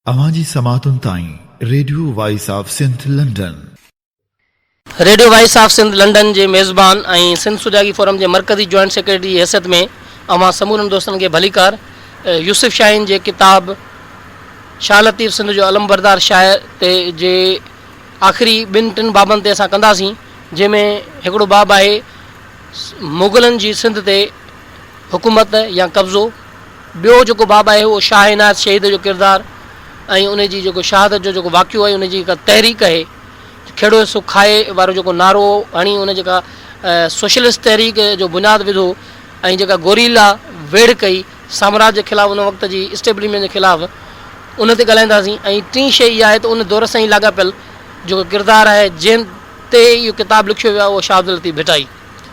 अवांजी समातुन ताईं radio voice of Sindh London. Radio voice of Sindh London जे मेज़बान ऐं सिंध सुजागी फोरम जे मरकज़ी जॉइंट सेक्रेटरी जी हैसियत में अवां समूरनि दोस्तनि खे भलीकार यूसुफ शाहीन जे किताब शाह लतीफ़ सिंध जो अलमबरदार शायर ते जे आख़िरी ॿिनि टिनि बाबनि ते असां कंदासीं, जंहिंमें हिकिड़ो बाब आहे मुग़लनि जी सिंध ते हुकूमत या कब्ज़ो। ॿियो जेको बाब आहे उहो शाह इनायत शहीद जो किरदारु ऐं उन जी जेको शहादत जो जेको वाक़ियो आहे, उन जी जेका तहरीक आहे, खेड़ो हिसो खाए वारो जेको नारो हणी उन जेका सोशलिस्ट तहरीक जो बुनियादु विधो ऐं जेका गोरीला वेड़ कई साम्राज्य जे ख़िलाफ़ु उन वक़्त जी इस्टेब्लिशमेंट जे ख़िलाफ़ु, उन ते ॻाल्हाईंदासीं। ऐं टीं शइ इहा आहे त उन दौर सां ई लाॻापियल जेको किरदारु आहे जंहिं ते इहो किताबु लिखियो वियो आहे उहो शाह अब्दुल लतीफ़ भिटाई।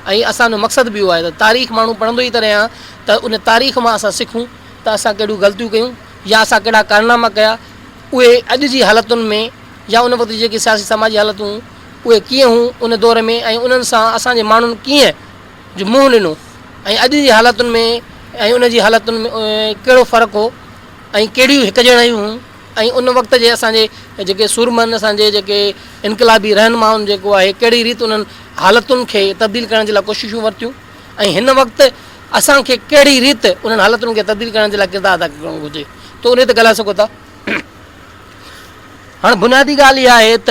ऐं असांजो मक़सदु बि इहो आहे त तारीख़ माण्हू पढ़ंदो ई त रहिया त उन तारीख़ मां असां सिखूं त असां कहिड़ियूं ग़लतियूं कयूं या असां कहिड़ा कारनामा कया, उहे अॼु जी हालतुनि में या उन वक़्त जी जेकी सियासी समाजी हालतूं उहे कीअं हुयूं उन दौर में, ऐं उन्हनि सां असांजे माण्हुनि कीअं जो मुंहुं ॾिनो, ऐं अॼु जी हालतुनि में ऐं उन जी हालतुनि में कहिड़ो फ़र्क़ु हो ऐं कहिड़ियूं हिकु जहिड़ियूं हुयूं। ऐं उन वक़्त जे असांजे जेके सूरमन, असांजे जेके इनक़लाबी रहनुमाउनि जेको आहे कहिड़ी रीति उन्हनि हालतुनि खे तब्दील करण जे लाइ कोशिशूं वरितियूं, ऐं हिन वक़्तु असांखे कहिड़ी रीति उन्हनि हालतुनि खे तब्दील करण जे लाइ किरदारु अदा करणु घुरिजे, त उन ते ॻाल्हाए सघो था। हाणे बुनियादी ॻाल्हि इहा आहे त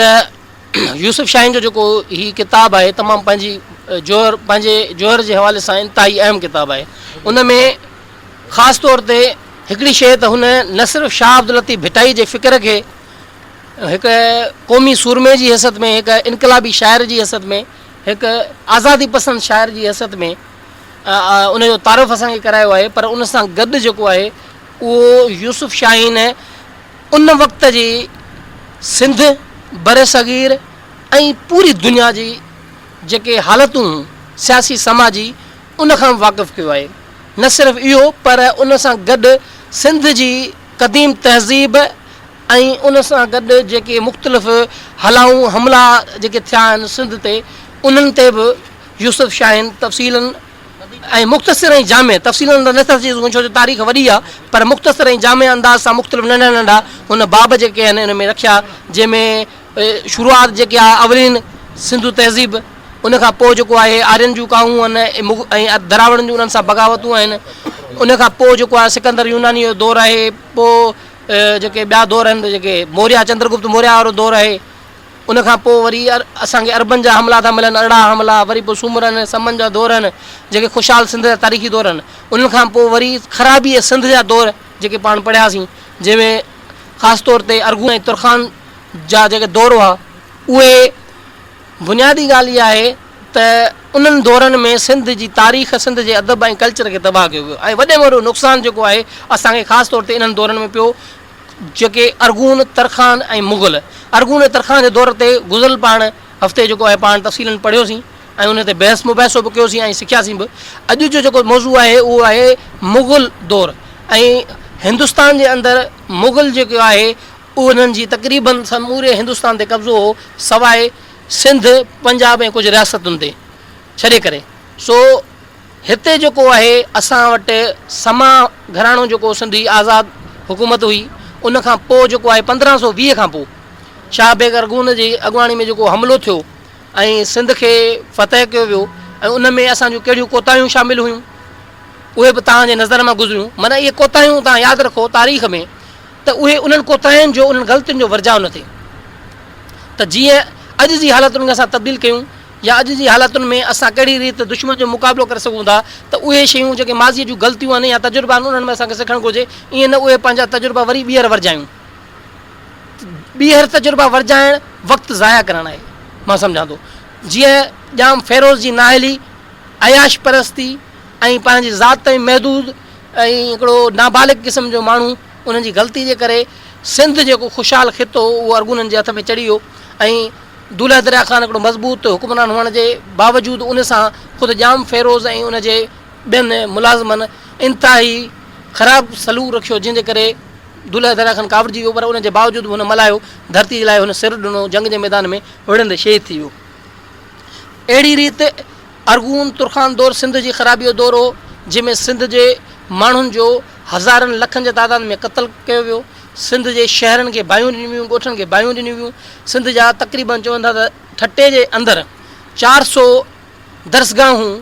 यूसुफ शाहीन जो जेको हीअ किताबु आहे तमामु पंहिंजे जोहर जे हवाले सां इंतिहाई अहम किताबु आहे। उन में ख़ासि तौर ते हिकिड़ी शइ त हुन न सिर्फ़ु शाह अब्दुल लतीफ़ भिटाई जे फ़िक्र खे हिकु क़ौमी सूरमे जी हैसियत में, हिकु इनक़लाबी शाइर जी हैसियत में, हिकु आज़ादी पसंदि शाइर जी हैसियत में उनजो तारीफ़ असांखे करायो आहे, पर उन सां गॾु जेको आहे उहो यूसुफ शाहीन उन वक़्त जी सिंध, बर सग़ीर ऐं पूरी दुनिया जी जेके हालतूं सियासी समाजी उन खां वाक़ुफ़ु कयो आहे। न सिर्फ़ु इहो, पर उन सां गॾु सिंध जी क़दीम तहज़ीब ऐं उन सां गॾु जेके मुख़्तलिफ़ हलाऊं हमला जेके थिया आहिनि सिंध ते, उन्हनि ते बि यूसुफ शाहीन तफ़सीलनि ऐं मुख़्तसिर ऐं जामे तफ़सीलनि त नथा चई सघूं छो जो तारीख़ वॾी आहे, पर मुख़्तसिर ऐं जामे अंदाज़ सां मुख़्तलिफ़ नंढा नंढा हुन बाब जेके आहिनि हिन में रखिया, जंहिंमें शुरूआत जेके आहे अवलीन सिंधु तहज़ीब, उन खां पोइ जेको आहे आर्यन जूं काऊं आहिनि ऐं दरावड़नि जूं उन्हनि सां बग़ावतूं आहिनि, उन खां पोइ जेको आहे सिकंदर यूनानी जो दौरु आहे, पोइ जेके ॿिया दौर आहिनि जेके मौर्या चंद्रगुप्त मौर्या वारो दौरु आहे, उन खां पोइ वरी असांखे अरबनि जा हमला था मिलनि, अरिड़हं हमला, वरी पोइ सूमरनि समन जा दौर आहिनि जेके ख़ुशहाल सिंध जा तारीख़ी दौर आहिनि, उन्हनि खां पोइ वरी ख़राबी सिंध जा दौर जेके पाण पढ़ियासीं, जंहिंमें ख़ासि तौर ते अरगू ऐं तुरखान जा जेके दौर हुआ, उहे बुनियादी ॻाल्हि इहा आहे त उन्हनि दौरनि में सिंध जी तारीख़, सिंध जे अदब ऐं कल्चर खे तबाह कयो वियो, ऐं वॾे में वॾो नुक़सानु जेको आहे असांखे ख़ासि तौर ते इन्हनि दौरनि में पियो, जेके अरगून, तरखान ऐं मुग़ल। अरगून ऐं तरखान जे दौर ते गुज़िरियल पाण हफ़्ते जेको आहे पाण तफ़सीलनि पढ़ियोसीं ऐं उन ते बहस मुबहसो बि कयोसीं ऐं सिखियासीं बि। अॼु जो जेको मौज़ू आहे उहो आहे मुग़ल दौरु, ऐं हिंदुस्तान जे अंदरि मुग़ल जेको आहे उहो उन्हनि जी तक़रीबन समूरे हिंदुस्तान ते कब्ज़ो हो, सवाइ सिंध, पंजाब ऐं कुझु रियासतुनि ते छॾे करे। सो हिते जेको आहे असां वटि समा घराणो जेको सिंधी आज़ादु हुकूमत हुई, उन खां पोइ जेको आहे 1520 खां पोइ शाह बेग अरगून जी अॻुवाणी में जेको हमिलो थियो ऐं सिंध खे फ़तह कयो वियो, ऐं उन में असां जूं कहिड़ियूं कोताहियूं शामिलु हुयूं उहे बि तव्हांजे नज़र मां गुज़रियूं। माना इहे कोताहियूं तव्हां यादि रखो तारीख़ में, त उहे उन्हनि कोताहियुनि जो, उन्हनि ग़लतियुनि जो वर्जाउ न थिए, त जीअं अॼु जी हालतुनि खे असां तब्दील कयूं या अॼु जी हालतुनि में असां कहिड़ी रीति दुश्मन जो मुक़ाबिलो करे सघूं था, त उहे शयूं जेके माज़ीअ जूं ग़लतियूं आहिनि या तजुर्बा आहिनि उन्हनि में असांखे सिखणु घुरिजे। ईअं न उहे पंहिंजा तजुर्बा वरी ॿीहर वर्जायूं, ॿीहर तजुर्बा वर्जाइण वक़्तु ज़ाया करणु आहे, मां सम्झां थो। जीअं ॼाम फ़ेरोज़ जी नाहिली, अयाश परस्ती ऐं पंहिंजी ज़ात ताईं महदूद ऐं हिकिड़ो नाबालिग क़िस्म जो माण्हू, उन्हनि जी ग़लती जे करे सिंध जेको ख़ुशहाल ख़ितो उहो अरगूननि जे हथ में चढ़ी वियो, ऐं दुल्हा दरिया ख़ान हिकिड़ो मज़बूत हुक्मरान हुअण जे बावजूदि उन सां ख़ुदि जाम फ़ेरोज़ ऐं उन जे ॿियनि मुलाज़िमनि इंतिहाई ख़राबु सलूक रखियो, जंहिंजे करे दुल्हा दरिया ख़ान कावड़जी वियो, पर उन जे बावजूदि हुन मल्हायो, धरती जे लाइ हुन सिर ॾिनो, जंग जे मैदान में विढ़ंदे शहीद थी वियो। अहिड़ी रीति अरगून तुरखान दौरु सिंध जी ख़राबी जो दौरु हो, जंहिंमें सिंध जे माण्हुनि जो हज़ारनि लखनि जे तादाद में क़तल कयो वियो, सिंध जे शहरनि खे बाहियूं ॾिनियूं वियूं, ॻोठनि खे बाहियूं ॾिनियूं वियूं। सिंध जा तक़रीबन चवंदा त ठटे जे अंदरि 400 दरसगाहूं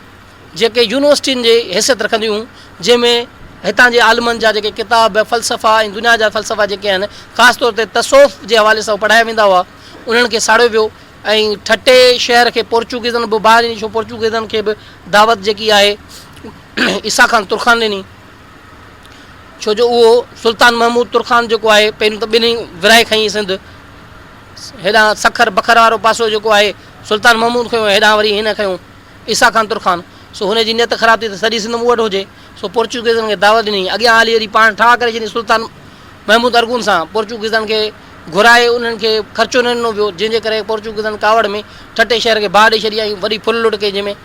जेके यूनिवर्सिटियुनि जे हैसियत रखंदियूं हुयूं, जंहिंमें हितां जे आलमनि जा जेके किताब फ़लसफ़ा ऐं दुनिया जा फ़लसफ़ा जेके आहिनि ख़ासि तौर ते तसौफ़ जे हवाले सां पढ़ाया वेंदा हुआ, उन्हनि खे साड़ियो वियो। ऐं ठटे शहर खे पोर्चुगीज़नि बि ॿाहिरि ॾिनी, छो पोर्चुगीज़नि खे बि दावत जेकी आहे ईसा खान तुर्खान ॾिनी, छो जो उहो सुल्तान महमूद तुर्खान जेको आहे पहिरियों त ॿिन्ही विराए खईं सिंध, हेॾां सखर बखर वारो पासो जेको आहे सुल्तान महमूद खयो, हेॾां वरी हिन खयूं ईसा खान तुर्खान। सो हुनजी नियत ख़राब थी त सॼी सिंध मूं वटि हुजे, सो पोर्चुगीज़नि खे दावत ॾिनी। अॻियां हली वरी पाण ठाह करे छॾी सुल्तान महमूद अरगून सां, पोर्चुगीज़नि खे घुराए उन्हनि खे ख़र्चो न ॾिनो वियो, जंहिंजे करे पोर्चुगीज़नि कावड़ में ठटे शहर खे बाहि ॾेई छॾी ऐं वरी फुल लुट कई, जंहिंमें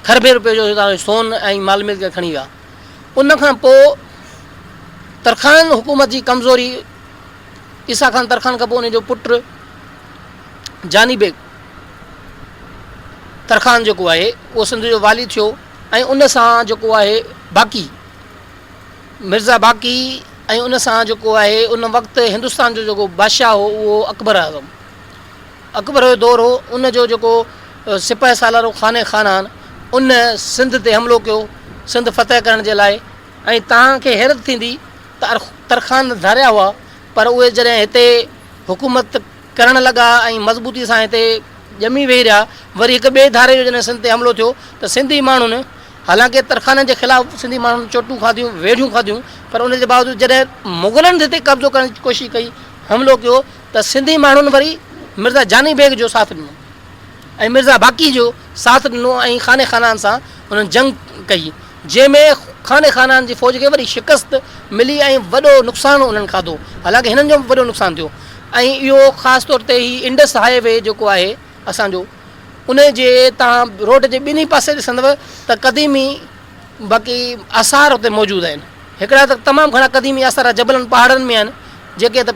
खरबे रुपए जो सोन ऐं माल मिल्क खणी विया। उन खां पोइ तरखान हुकूमत जी कमज़ोरी, ईसा खान तरखान खां पोइ उनजो पुटु जानी बेग तरखान जेको आहे उहो सिंध जो वाली थियो। ऐं उन सां जेको आहे बाक़ी मिर्ज़ा बाक़ी, ऐं उन सां जेको आहे उन वक़्तु हिंदुस्तान जो जेको बादशाह हो उहो अकबर आज़म, अकबर जो दौरु हो। उन जो जेको सिपाही सालारो ख़ाने ख़ानान उन सिंध ते हमिलो कयो सिंध फ़तह करण जे लाइ। ऐं तव्हांखे हैरत थींदी त तरखान धारिया हुआ, पर उहे जॾहिं हिते हुकूमत करणु लॻा ऐं मज़बूती सां हिते ॼमी वेही रहिया, वरी हिकु ॿिए धारे जो जॾहिं सिंध ते हमिलो थियो त सिंधी माण्हुनि, हालांकि तरखाननि जे ख़िलाफ़ु सिंधी माण्हुनि चोटूं खाधियूं, वेढ़ियूं खाधियूं, पर उनजे बावजूदि जॾहिं मुग़लनि हिते कब्ज़ो करण जी कोशिशि कई, हमिलो कयो, त सिंधी माण्हुनि वरी मिर्ज़ा जानी बेग जो साथ ॾिनो ऐं मिर्ज़ा बाक़ी जो साथ ॾिनो ऐं ख़ाने ख़ानान सां उन्हनि जंग कई, जंहिंमें ख़ाने ख़ानान जी फ़ौज खे वरी शिकस्त मिली ऐं वॾो नुक़सानु उन्हनि खाधो। हालांकि हिननि जो बि वॾो नुक़सानु थियो। ऐं इहो ख़ासि तौर ते ही इंडस हाईवे जेको आहे असांजो, उन जे तव्हां रोड जे ॿिन्ही पासे ॾिसंदव त क़दीमी बाक़ी आसार हुते मौजूदु आहिनि। हिकिड़ा त तमामु घणा क़दीमी आसार जबलनि पहाड़नि में आहिनि, जेके त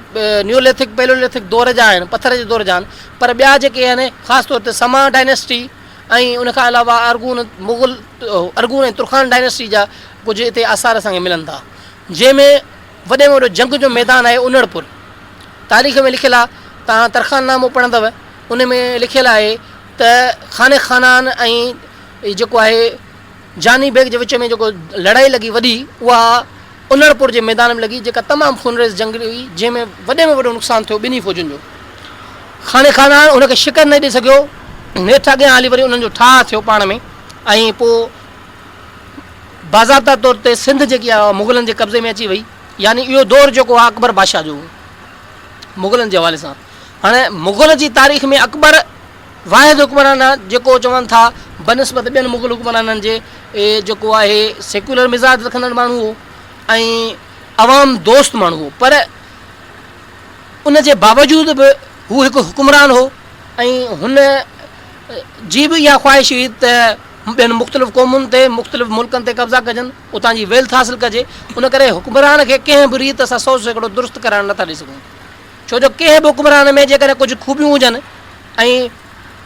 न्यूलिथिक पेलोलिथिक दौर जा आहिनि, पथर जे दौर जा आहिनि, पर ॿिया जेके आहिनि ख़ासि तौर ते समा डायनेस्टी ऐं उनखां अलावा अरगून ऐं तुर्खान डायनेस्टी जा कुझु हिते आसार असांखे मिलनि था, जंहिंमें वॾे में वॾो जंग जो मैदान आहे उनड़पुर। तारीख़ में लिखियलु आहे, तव्हां तरखान नामो पढ़ंदव, उन में लिखियलु आहे त ख़ाने ख़ानान ऐं जेको आहे जानी बेग जे विच में जेको लड़ाई लॻी वॾी, उहा उनड़पुर जे मैदान में लॻी, जेका तमामु खूनरेज़ जंग हुई, जंहिंमें वॾे में वॾो नुक़सानु थियो ॿिन्ही फ़ौजुनि जो। ख़ाने ख़ानान उनखे शिकस्त न ॾेई सघियो, नेठि अॻियां हली वरी उन्हनि जो ठाह थियो पाण में, ऐं पोइ बाज़ाब्ता तौर ते सिंध जेकी आहे मुग़लनि जे कब्ज़े में अची वई। यानी इहो दौरु जेको आहे अकबर बादशाह जो मुग़लनि जे हवाले सां। हाणे मुग़ल जी तारीख़ में अकबर वाहिद हुकुमरान आहे जेको चवनि था बनस्बत ॿियनि मुग़ल हुकुमराननि जे जेको आहे सेक्युलर मिज़ाज रखंदड़ माण्हू हो ऐं अवाम दोस्त माण्हू हो, पर उन जे बावजूदि बि हू हिकु हुकुमरान हो ऐं हुन जी बि इहा ख़्वाहिश हुई त ॿियनि मुख़्तलिफ़ क़ौमुनि ते मुख़्तलिफ़ मुल्कनि ते कब्ज़ा कजनि, उतां जी वेल्थ हासिलु कजे। उन करे हुकुमरान खे कंहिं बि रीति असां 100% दुरुस्त कराइणु नथा ॾेई सघूं, छो जो कंहिं बि हुकुमरान में जेकॾहिं कुझु खूबियूं हुजनि ऐं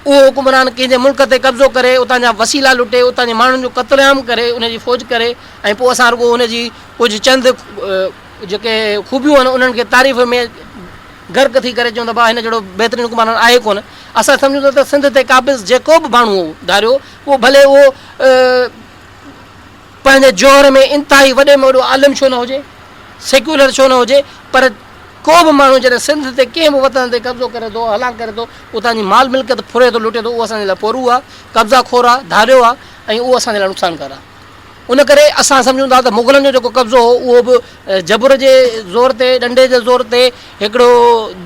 उहो हुकुमरान कंहिंजे मुल्क ते कब्ज़ो करे, उतां जा वसीला लुटे, उतां जे माण्हुनि जो क़त्लेआम करे, उनजी फ़ौज करे, ऐं पोइ असां रुॻो उनजी कुझु चंद जेके खूबियूं आहिनि उन्हनि खे तारीफ़ में गर्क थी करे चवंदा भाउ हिन जहिड़ो बहितरीनु हुकुमरान आहे कोन। असां सम्झूं था त सिंध ते क़ाबिज़ जेको बि माण्हू हो धारियो, उहो भले उहो पंहिंजे जौहर में इंतिहाई वॾे में वॾो आलिम छो न हुजे, सेक्युलर छो न हुजे, पर को बि माण्हू जॾहिं सिंध ते कंहिं बि वतन ते कब्ज़ो करे थो, हलाक करे थो, उतां जी माल मिल्कियत फुरे थो, लुटे थो, उहो असांजे लाइ पोरू आहे, कब्ज़ा खोर आहे, धारियो आहे ऐं उहो असांजे लाइ नुक़सानकार आहे। उन करे असां सम्झूं था त मुग़लनि जो जेको कब्ज़ो हो उहो बि जबर जे ज़ोर ते, ॾंडे जे ज़ोर ते, हिकिड़ो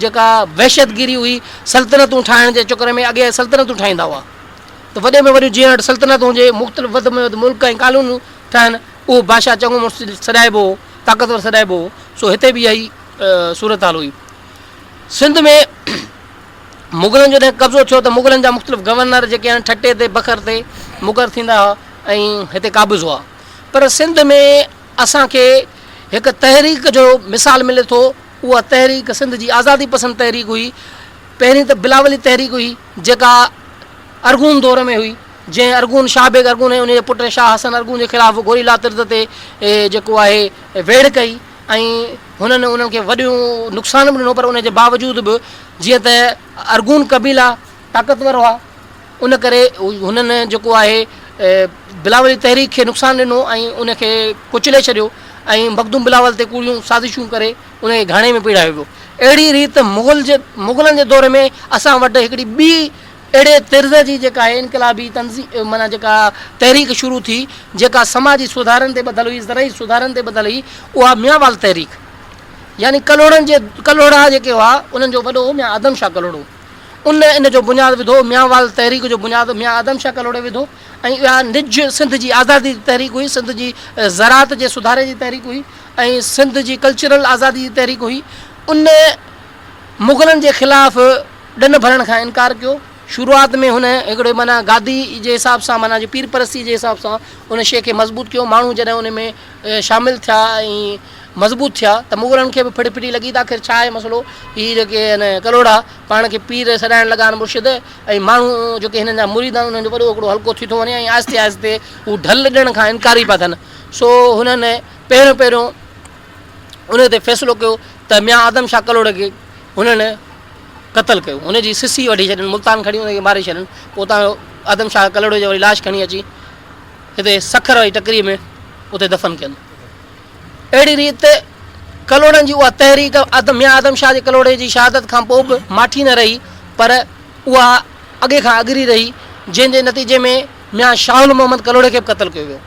जेका वहशतगिरी हुई सल्तनतूं ठाहिण जे चकर में, अॻे सल्तनतूं ठाहींदा हुआ त वॾे में वॾियूं जीअं सल्तनतूं हुजे, मुख़्तलिफ़ वधि में वधि मुल्क ऐं कानून ठाहिनि, उहो बादशाह चङो सॾाइबो हो, ताक़तवर सॾाइबो हो। सो हिते बि इहा ई सूरत हाल हुई। सिंध में मुग़लनि जो जॾहिं कब्ज़ो थियो त मुग़लनि जा मुख़्तलिफ़ गवर्नर जेके आहिनि ठटे ते बखर ते मुक़ररु थींदा हुआ ऐं हिते क़ाबिज़ हुआ, पर सिंध में असांखे हिकु तहरीक जो मिसाल मिले थो। उहा तहरीक सिंध जी आज़ादी पसंदि तहरीक हुई। पहिरीं त बिलावली तहरीक हुई जेका अरगून दौर में हुई, जंहिं अरगून शाह बेग अरगून ऐं उनजे पुट शाह हसन अरगून जे ख़िलाफ़ु गोरीला तिर्द ते जेको आहे वेड़ कई ऐं हुननि उन्हनि खे वॾियूं नुक़सान बि ॾिनो, पर उन जे बावजूद बि जीअं त अरगून कबीला ताक़तवर हुआ, उन करे हुननि जेको आहे बिलावली तहरीक खे नुक़सानु ॾिनो ऐं उनखे कुचले छॾियो ऐं मखदूम बिलावल ते कूड़ियूं साज़िशूं करे उनखे घाणे में पीड़ायो वियो। अहिड़ी रीति मुग़लनि जे दौर में असां वटि हिकिड़ी ॿी अहिड़े तिर्ज़ जी जेका आहे इनक़लाबी तंज़ीम माना जेका तहरीक शुरू थी, जेका समाजी सुधारनि ते ॿधल हुई, ज़रई सुधारनि ते ॿधल हुई, उहा मियांवाल तहरीक, यानी कलोड़ा जेके हुआ उन्हनि जो वॾो मियां आदम शाह कलोड़ो, इन जो बुनियाद विधो, मियांवाल तहरीक जो बुनियाद मियां आदम शाह कलोड़े विधो। ऐं इहा निज सिंध जी आज़ादी जी तहरीक हुई, सिंध जी ज़राअत जे सुधारे जी तहरीक हुई ऐं सिंध जी कल्चरल आज़ादी जी तहरीक हुई। उन मुग़लनि जे ख़िलाफ़ ॾन भरण खां इनकार कयो। शुरूआत में हुन हिकिड़े माना गादी जे हिसाब सां माना जो पीर परस्ती जे हिसाब सां उन शइ खे मज़बूत कयो। माण्हू जॾहिं उन में शामिलु थिया ऐं मज़बूत थिया त मुग़लनि खे बि फिड़ी लॻी त आख़िर छा आहे मसइलो, हीअ जेके आहिनि कलोड़ा पाण खे पीर सॾाइण लॻा आहिनि मुर्शिद, ऐं माण्हू जेके हिननि जा मुरीद आहिनि उन्हनि जो वॾो हिकिड़ो हल्को थी थो वञे ऐं आहिस्ते आहिस्ते हू ढल ॾियण खां इनकार ई पिया थियनि। सो हुननि पहिरियों उन ते फ़ैसिलो कयो त मियां आदम शाह कलोड़े खे हुननि क़तलु कयो, हुनजी सिसी वठी छॾनि, मुल्तान खणी हुनखे मारे छॾनि, पोइ उतां आदम शाह कलोड़े जो वरी लाश खणी अची हिते सखर वारी टकरीअ में उते दफ़न कयनि। अहिड़ी रीति कलोड़नि जी उहा तहरीक मियां आदम शाह जे कलोड़े जी शहादत खां पोइ बि माठी न रही, पर उहा अॻे खां अॻरी रही, जंहिंजे नतीजे में मियां शाहुल मोहम्मद कलोड़े खे बि क़तलु कयो वियो।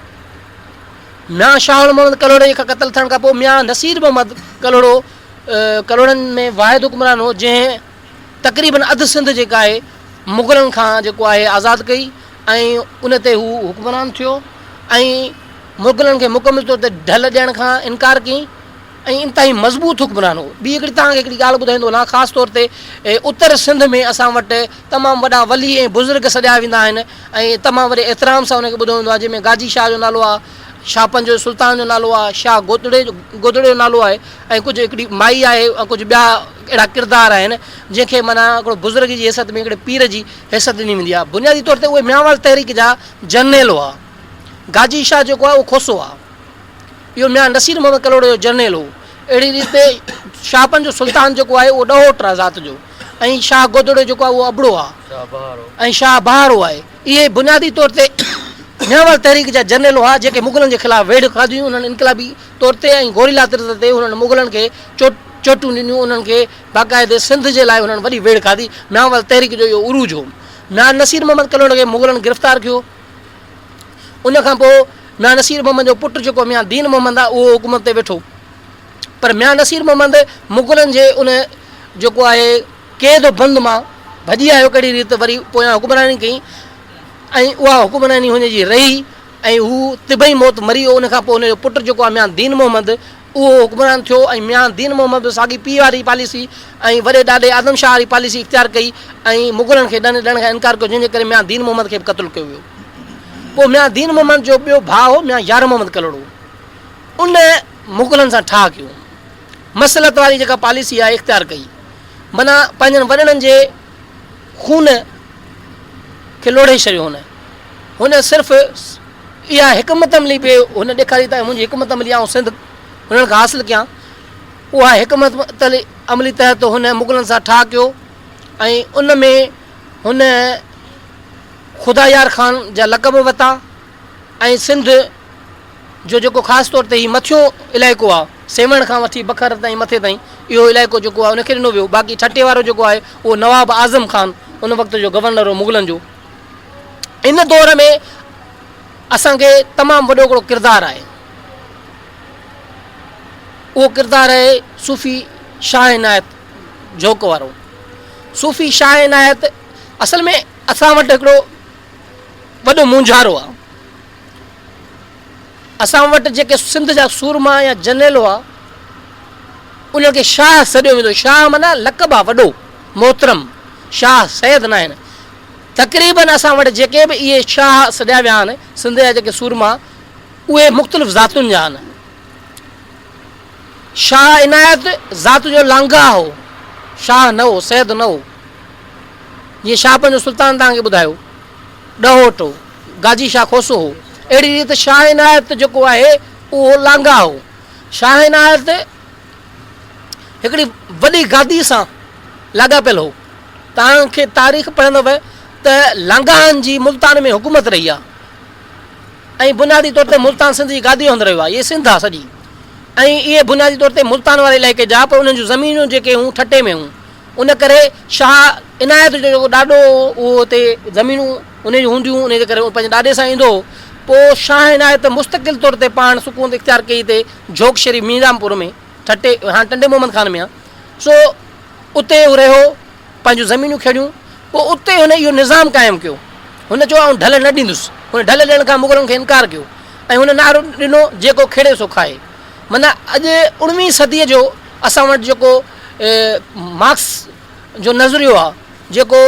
मियां शाहुल मोहम्मद कलोड़े खां क़तलु थियण खां पोइ मियां नसीर मोहम्मद कलोड़ो कलोड़नि में वाहिद हुक्मरान हो, जंहिं तक़रीबन अधु सिंध जेका आहे मुग़लनि खां जेको आहे आज़ादु कई ऐं उन ते हू हुक्मरान थियो ऐं मुग़लनि खे मुकमिल तौर ते ढल ॾियण खां इनकार कयईं ऐं इंतिहाई मज़बूत हुक्मरान हो। ॿी हिकिड़ी तव्हांखे हिकिड़ी ॻाल्हि ॿुधाईंदो वञा, ख़ासि तौर ते उत्तर सिंध में असां वटि तमामु वॾा वली ऐं बुज़ुर्ग सॾिया वेंदा आहिनि ऐं तमामु वॾे एतिराम सां हुनखे ॿुधो वेंदो आहे, जंहिंमें गाजी शाह जो नालो आहे, शाहपंज जो सुल्तान जो नालो आहे, शाह गोदड़े जो नालो आहे ऐं कुझु हिकिड़ी माई आहे ऐं कुझु ॿिया अहिड़ा किरदार आहिनि जंहिंखे माना हिकिड़ो बुज़ुर्ग जी हैसियत में हिकिड़े पीर जी हैसियत ॾिनी वेंदी आहे। बुनियादी तौर ते उहे मियांवाल तहरीक जा जर्नेल हुआ। गाजी शाह जेको आहे उहो खोसो आहे, इहो मियां नसीर मोहम्मद कलोड़े जो जर्नेल हो। अहिड़ी रीति शाहपंज जो सुल्तान जेको आहे उहो ॾहोट आहे ज़ात जो ऐं शाह गोदड़े जेको आहे उहो अबड़ो आहे ऐं शाह बहारो आहे। इहे बुनियादी तौर ते मियांवाल तहरीक जा जर्नेल हुआ जेके मुग़लनि जे ख़िलाफ़ वेड़ खाधियूं उन्हनि इनक़लाबी तौर ते ऐं गोरीला तिर्ज़ ते हुननि मुग़लनि खे चोटूं ॾिनियूं, उन्हनि खे बाक़ाइदे सिंध जे लाइ हुननि वॾी वेड़ खाधी। मियांवाल तहरीक जो इहो उरूज हो। मियां नसीर मोहम्मद कलोड़े खे मुग़लनि गिरफ़्तार कयो। उन खां पोइ मियां नसीर मोहम्मद जो पुटु जेको मियां दीन मोहम्मद आहे उहो हुकूमत ते वेठो, पर मियां नसीर मोहम्मद मुग़लनि जे उन जेको आहे क़ैद बंद मां भॼी आयो, कहिड़ी रीति वरी पोयां हुक्मरानी कई ऐं उहा हुक्मरानी हुनजी रही ऐं हू तिबई मौत मरी वियो। उनखां पोइ हुनजो पुटु जेको आहे मियां दीन मोहम्मद उहो हुक्मरान थियो ऐं मियां दीन मोहम्मद साॻी पीउ वारी पॉलिसी ऐं वॾे ॾाॾे आदम शाह वारी पॉलिसी इख़्तियार कई ऐं मुग़लनि खे ॾियण खां इनकार कयो, जंहिंजे करे मियां दीन मोहम्मद खे बि क़तलु कयो वियो। पोइ मियां दीन मोहम्मद जो ॿियो भाउ हो मियां यार मोहम्मद कलोड़ो, उन मुग़लनि सां ठाह कयो, मसलत वारी जेका पॉलिसी आहे इख़्तियार कई, माना पंहिंजनि वॾड़नि जे खून खे लोढ़े छॾियो। हुन सिर्फ़ु इहा हिकमत अमली पे हुन ॾेखारी त मुंहिंजी हिकमत अमली ऐं सिंध हुननि खां हासिलु कयां। उहा हिकमत अमली तहत हुन मुग़लनि सां ठाह कयो ऐं उन में हुन ख़ुदा यार ख़ान जा लक़ब वरिता ऐं सिंध जो जेको ख़ासि तौर ते हीउ मथियों इलाइक़ो आहे, सेवण खां वठी बखर ताईं मथे ताईं, इहो इलाइक़ो जेको आहे उनखे ॾिनो वियो। बाक़ी ठटे वारो जेको आहे उहो नवाब आज़म ख़ान उन वक़्त जो गवर्नर हो मुग़लनि जो। इन दौर में असांखे तमामु वॾो हिकिड़ो किरदारु आहे, उहो किरदारु आहे सूफ़ी शाह इनायत जोक वारो। सूफ़ी शाह इनायत असल में असां वटि हिकिड़ो वॾो मुंझारो आहे। असां वटि जेके सिंध जा सूरमा या जर्नेल हुआ उनखे शाह सॾियो वेंदो। शाह माना लक़ब आहे वॾो मोहतरम, शाह सैद न आहिनि। तक़रीबन असां वटि जेके बि इहे शाह सॾिया विया आहिनि सिंध जा जेके सूरमा उहे मुख़्तलिफ़ ज़ातुनि जा आहिनि। शाह इनायत ज़ात जो लांघा हो, शाह न हो, सैद न हो। जीअं शाहपंज जो सुल्तान तव्हांखे ॿुधायो ॾहोट हो, गाजी शाह खोसो हो, अहिड़ी रीति शाह इनायत जेको आहे उहो लांघा हो। शाह इनायत हिकिड़ी वॾी गादी सां लाॻापियल हो। तव्हांखे तारीख़ पढ़ंदव त लांघान जी मुल्तान में हुकूमत रही आहे ऐं बुनियादी तौर ते मुल्तान सिंध जी गादी हूंदो रहियो आहे। इहे सिंध आहे सॼी, ऐं इहे बुनियादी तौर ते मुल्तान वारे इलाइक़े जा, पर उन्हनि जूं ज़मीनूं जेके हूं ठटे में हूं। उन करे शाह इनायत जो जेको ॾाढो उहो हुते ज़मीनूं उन जूं हूंदियूं, उन जे करे उहो पंहिंजे ॾाॾे सां ईंदो। पोइ शाह इनायत मुस्तक़िल तौर ते पाण सुकून इख़्तियार कई हिते जोग शरीफ़ मीरामपुर में, ठटे हाणे टंडे मोहम्मद खान में आहे। सो उते हू रहियो, पंहिंजूं ज़मीनूं खेड़ियूं। पोइ उते हुन इहो निज़ाम क़ाइमु कयो। हुन चयो आउं ढल न ॾींदुसि। हुन ढल ॾियण खां मुग़लनि खे इनकार कयो ऐं हुन नारो ॾिनो जेको खेड़े सो खाए। माना अॼु 19वीं सदीअ जो असां वटि जेको मार्क्स जो नज़रियो आहे, जेको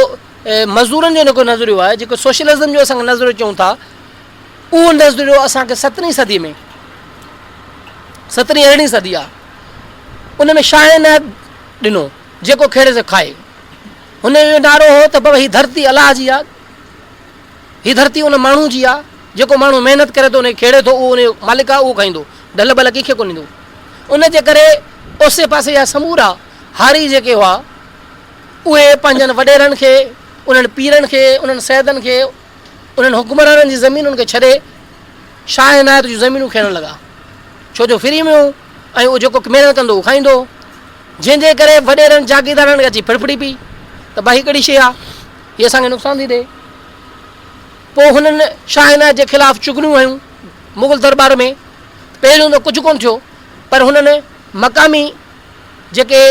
मज़दूरनि जो जेको नज़रियो आहे, जेको सोशलिज़म जो असांखे नज़रियो चऊं था, उहो नज़रियो असांखे 17वीं सदी में 17वीं 18वीं सदी आहे। उन में शाह इनायत ॾिनो जेको खेड़े से खाए। हुन जो नारो हो त बाबा हीअ धरती अलाह जी आहे, हीअ धरती उन माण्हू जी आहे, जेको माण्हू महिनत करे थो उन खेड़े थो, उहो उन मालिक आहे, उहो खाईंदो, ढल भल कंहिंखे कोन ॾींदो। उन जे करे ओसे पासे जा समूरा हारी जेके हुआ उहे पंहिंजनि वॾेरनि खे, उन्हनि पीरनि खे, उन्हनि सैदनि खे, उन्हनि हुकुमराननि जी ज़मीनुनि खे छॾे शाह इनायत जूं ज़मीनूं खणणु लॻा, छो जो फ्री में हूं ऐं उहो जेको महिनत कंदो उहो खाईंदो। जंहिंजे करे वॾेरनि जागीरदारनि खे अची फिड़फिड़ी पई त भाई हिकिड़ी शइ आहे, हीअ असांखे नुक़सान थी ॾिए। पोइ हुननि शाह इनायत जे ख़िलाफ़ु चुगनियूं हयूं मुग़ल दरबार में। पहिरियों त कुझु कोन्ह थियो, पर हुननि मक़ामी जेके